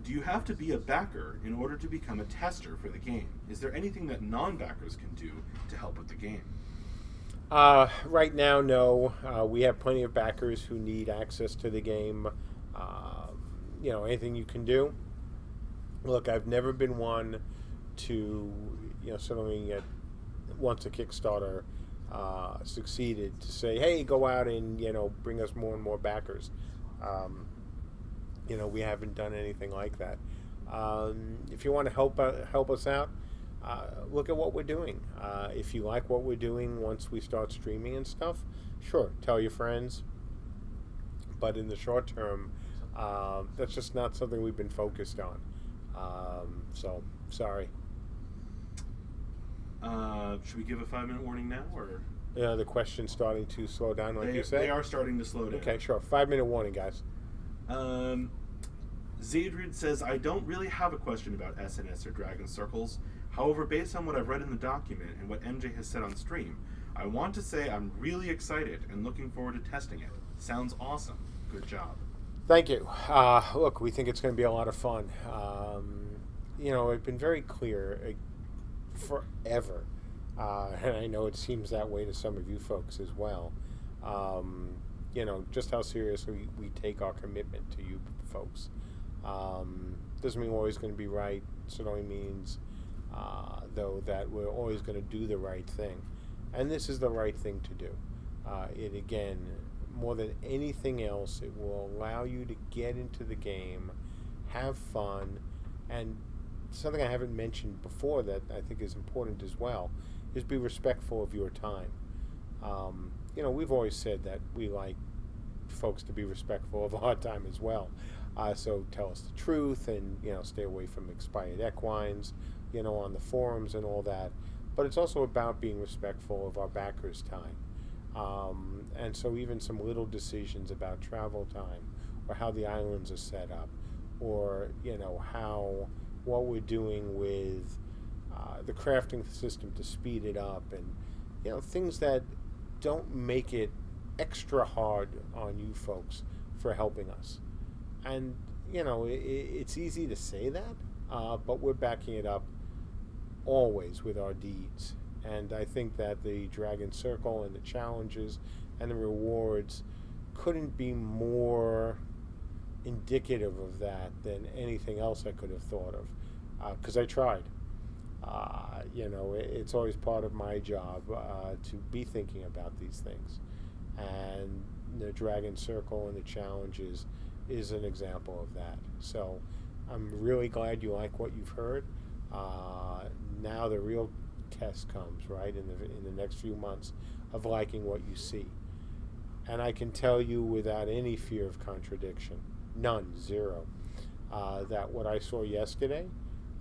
do you have to be a backer in order to become a tester for the game? Is there anything that non-backers can do to help with the game? Right now, no. We have plenty of backers who need access to the game. Anything you can do. Look, I've never been one to, certainly once a Kickstarter succeeded, to say, hey, go out and, bring us more and more backers. We haven't done anything like that. If you want to help us out, look at what we're doing. If you like what we're doing once we start streaming and stuff, sure, tell your friends. But in the short term, that's just not something we've been focused on. So, sorry. Should we give a 5-minute warning now, or? The question's starting to slow down, like you said? They are starting to slow down. Okay, sure. 5-minute warning, guys. Zadrid says, I don't really have a question about SNS or Dragon Circles. However, based on what I've read in the document and what MJ has said on stream, I want to say I'm really excited and looking forward to testing it. Sounds awesome. Good job. Thank you. Look, we think it's going to be a lot of fun. It's been very clear forever, and I know it seems that way to some of you folks as well, just how seriously we take our commitment to you folks. Doesn't mean we're always going to be right. So it only means, though, that we're always going to do the right thing. And this is the right thing to do. It, again, more than anything else, it will allow you to get into the game, have fun, and something I haven't mentioned before that I think is important as well is be respectful of your time. We've always said that we like folks to be respectful of our time as well. So tell us the truth and, stay away from expired equines, on the forums and all that. But it's also about being respectful of our backers' time. And so even some little decisions about travel time or how the islands are set up or, what we're doing with the crafting system to speed it up and, things that don't make it extra hard on you folks for helping us. And, it's easy to say that, but we're backing it up always with our deeds. And I think that the Dragon Circle and the challenges and the rewards couldn't be more indicative of that than anything else I could have thought of, because I tried. It's always part of my job to be thinking about these things. And the Dragon Circle and the challenges is an example of that. So I'm really glad you like what you've heard. Now the real test comes, right, in the next few months of liking what you see. And I can tell you without any fear of contradiction, none, zero, that what I saw yesterday,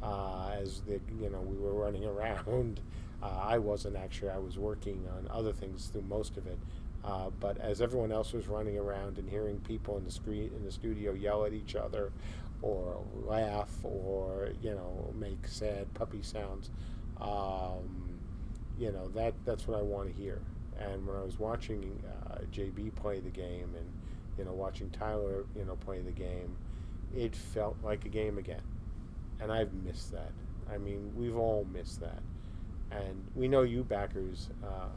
as we were running around, I wasn't actually, I was working on other things through most of it. But as everyone else was running around and hearing people in the studio yell at each other, or laugh, or make sad puppy sounds, that's what I want to hear. And when I was watching JB play the game, and watching Tyler play the game, it felt like a game again. And I've missed that. I mean, we've all missed that. And we know you backers,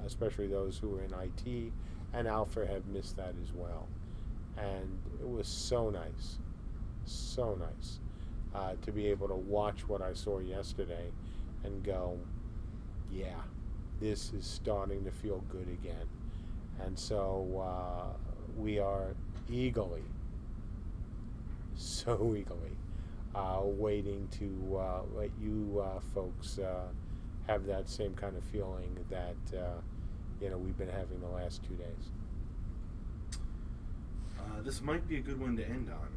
especially those who are in IT and Alpha, have missed that as well. And it was so nice to be able to watch what I saw yesterday and go, yeah, this is starting to feel good again. And so we are eagerly, so eagerly, waiting to let you folks have that same kind of feeling that we've been having the last 2 days. This might be a good one to end on.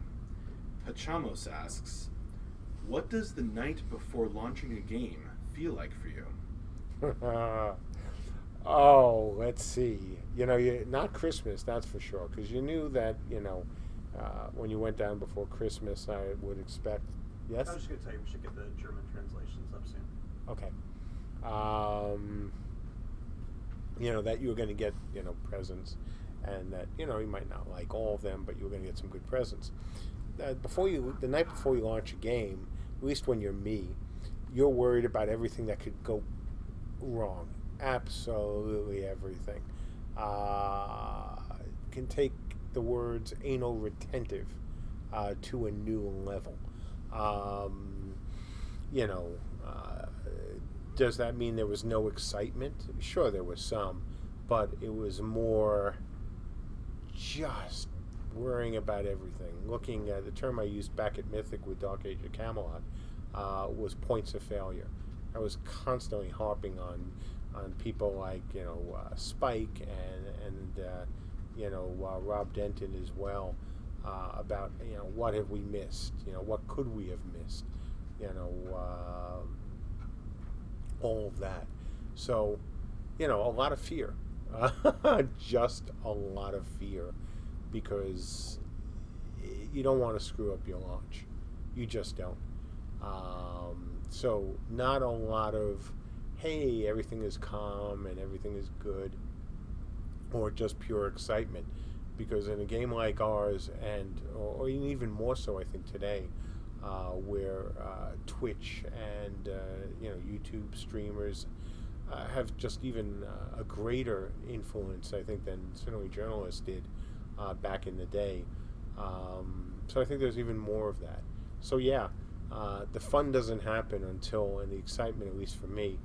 Hachamos asks, what does the night before launching a game feel like for you? Oh, let's see. Not Christmas, that's for sure, because you knew that, when you went down before Christmas, I would expect. Yes? I was just going to tell you we should get the German translations up soon. Okay. That you were going to get, presents, and that, you might not like all of them, but you were going to get some good presents. The night before you launch a game, at least when you're me, you're worried about everything that could go wrong. Absolutely everything. Can take the words anal retentive to a new level. Does that mean there was no excitement? Sure, there was some, but it was more just worrying about everything. Looking at the term I used back at Mythic with Dark Age of Camelot was points of failure. I was constantly harping on people like Spike and Rob Denton as well about what have we missed, what could we have missed, all of that. So a lot of fear, just a lot of fear, because you don't want to screw up your launch. You just don't. So not a lot of, hey, everything is calm and everything is good, or just pure excitement. Because in a game like ours, or even more so, I think today, where Twitch and YouTube streamers have just even a greater influence, I think, than certainly journalists did back in the day. So I think there's even more of that. So yeah, the fun doesn't happen until, and the excitement, at least for me,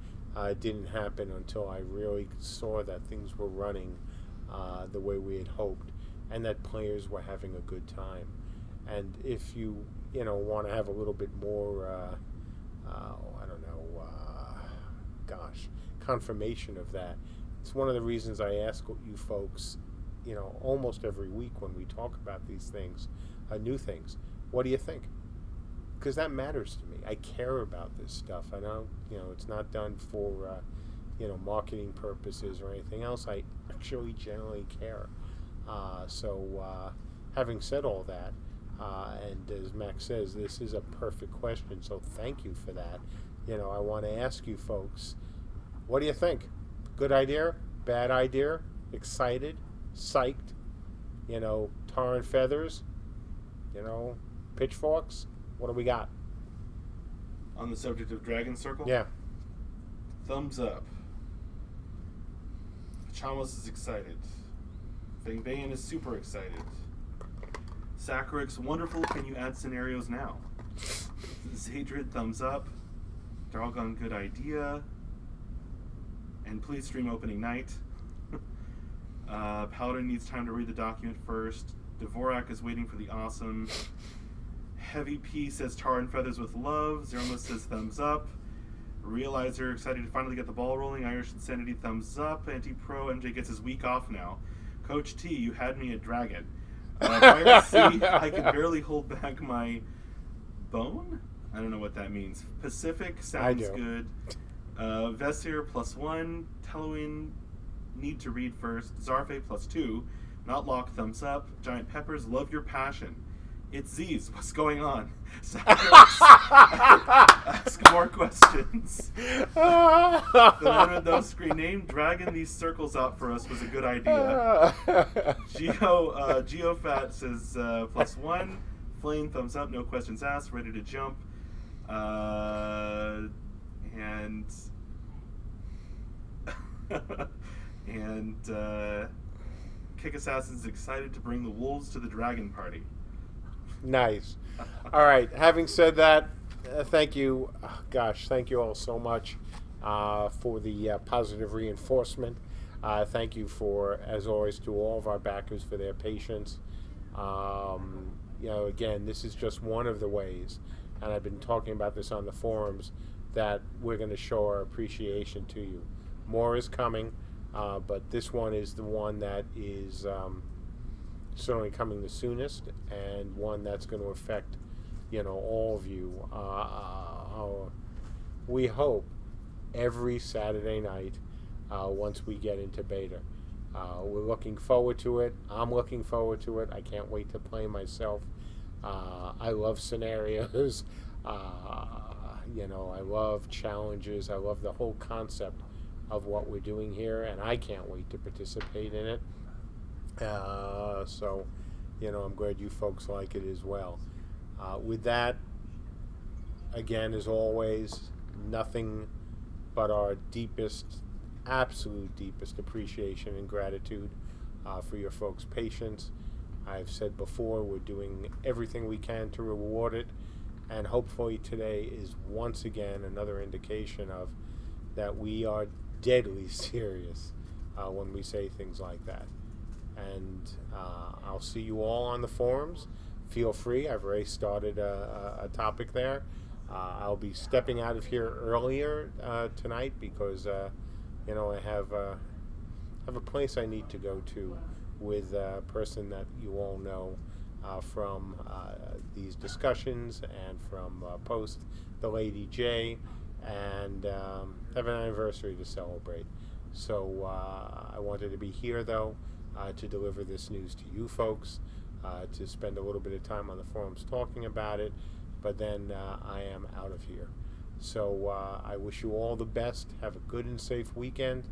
didn't happen until I really saw that things were running the way we had hoped, and that players were having a good time. And if you want to have a little bit more, confirmation of that, it's one of the reasons I ask you folks, almost every week when we talk about these things, new things, what do you think? Because that matters to me. I care about this stuff. I know, it's not done for, marketing purposes or anything else. I actually generally care. So having said all that, and as Max says, this is a perfect question, so thank you for that. I want to ask you folks, what do you think? Good idea? Bad idea? Excited? Psyched? Tar and feathers? Pitchforks? What do we got? On the subject of Dragon Circle? Yeah. Thumbs up. Chamos is excited. Fangbayan is super excited. Saccharix, wonderful. Can you add scenarios now? Zadrid, thumbs up. Dargon, good idea. And please stream opening night. Paladin needs time to read the document first. Dvorak is waiting for the awesome. Heavy P says tar and feathers with love. Zerma says thumbs up. Realizer excited to finally get the ball rolling. Irish Insanity thumbs up. Anti-Pro MJ gets his week off now. Coach T, you had me at Dragon. Fire C, I can barely hold back my bone? I don't know what that means. Pacific sounds good. Vesir +1. Teluin, need to read first. Zarfe +2. Not Lock, thumbs up. Giant Peppers, love your passion. It's Z's. What's going on? Ask more questions. The one with no screen name, dragging these circles out for us was a good idea. GeoFat says +1. Flame, thumbs up. No questions asked. Ready to jump. Kick Assassin's excited to bring the wolves to the dragon party. Nice. All right. Having said that, thank you. Thank you all so much for the positive reinforcement. Thank you for, as always, to all of our backers for their patience. Again, this is just one of the ways, and I've been talking about this on the forums, that we're going to show our appreciation to you. More is coming, but this one is the one that is certainly coming the soonest, and one that's going to affect, all of you. We hope every Saturday night once we get into beta. We're looking forward to it. I'm looking forward to it. I can't wait to play myself. I love scenarios. I love challenges. I love the whole concept of what we're doing here, and I can't wait to participate in it. So, I'm glad you folks like it as well. With that, again, as always, nothing but our deepest, absolute deepest appreciation and gratitude for your folks' patience. I've said before, we're doing everything we can to reward it, and hopefully today is once again another indication of that we are deadly serious when we say things like that. And I'll see you all on the forums. Feel free. I've already started a topic there. I'll be stepping out of here earlier tonight because I have a place I need to go to with a person that you all know from these discussions and from Post, the Lady J, and have an anniversary to celebrate. So I wanted to be here, though, to deliver this news to you folks, to spend a little bit of time on the forums talking about it, but then I am out of here. So I wish you all the best. Have a good and safe weekend,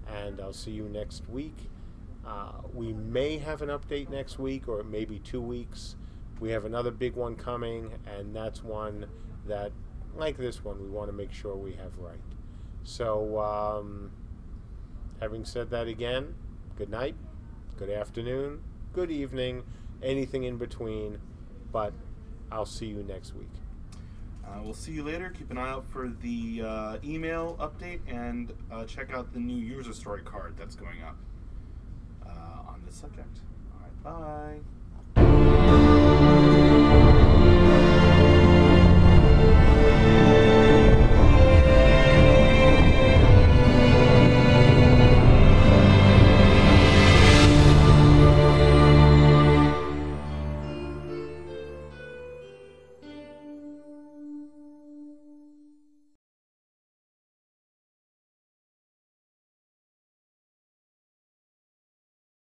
and I'll see you next week. We may have an update next week, or maybe 2 weeks. We have another big one coming, and that's one that, like this one, we want to make sure we have right. So, having said that again, good night, good afternoon, good evening, anything in between, but I'll see you next week. We'll see you later. Keep an eye out for the email update, and check out the new user story card that's going up on this subject. All right, bye.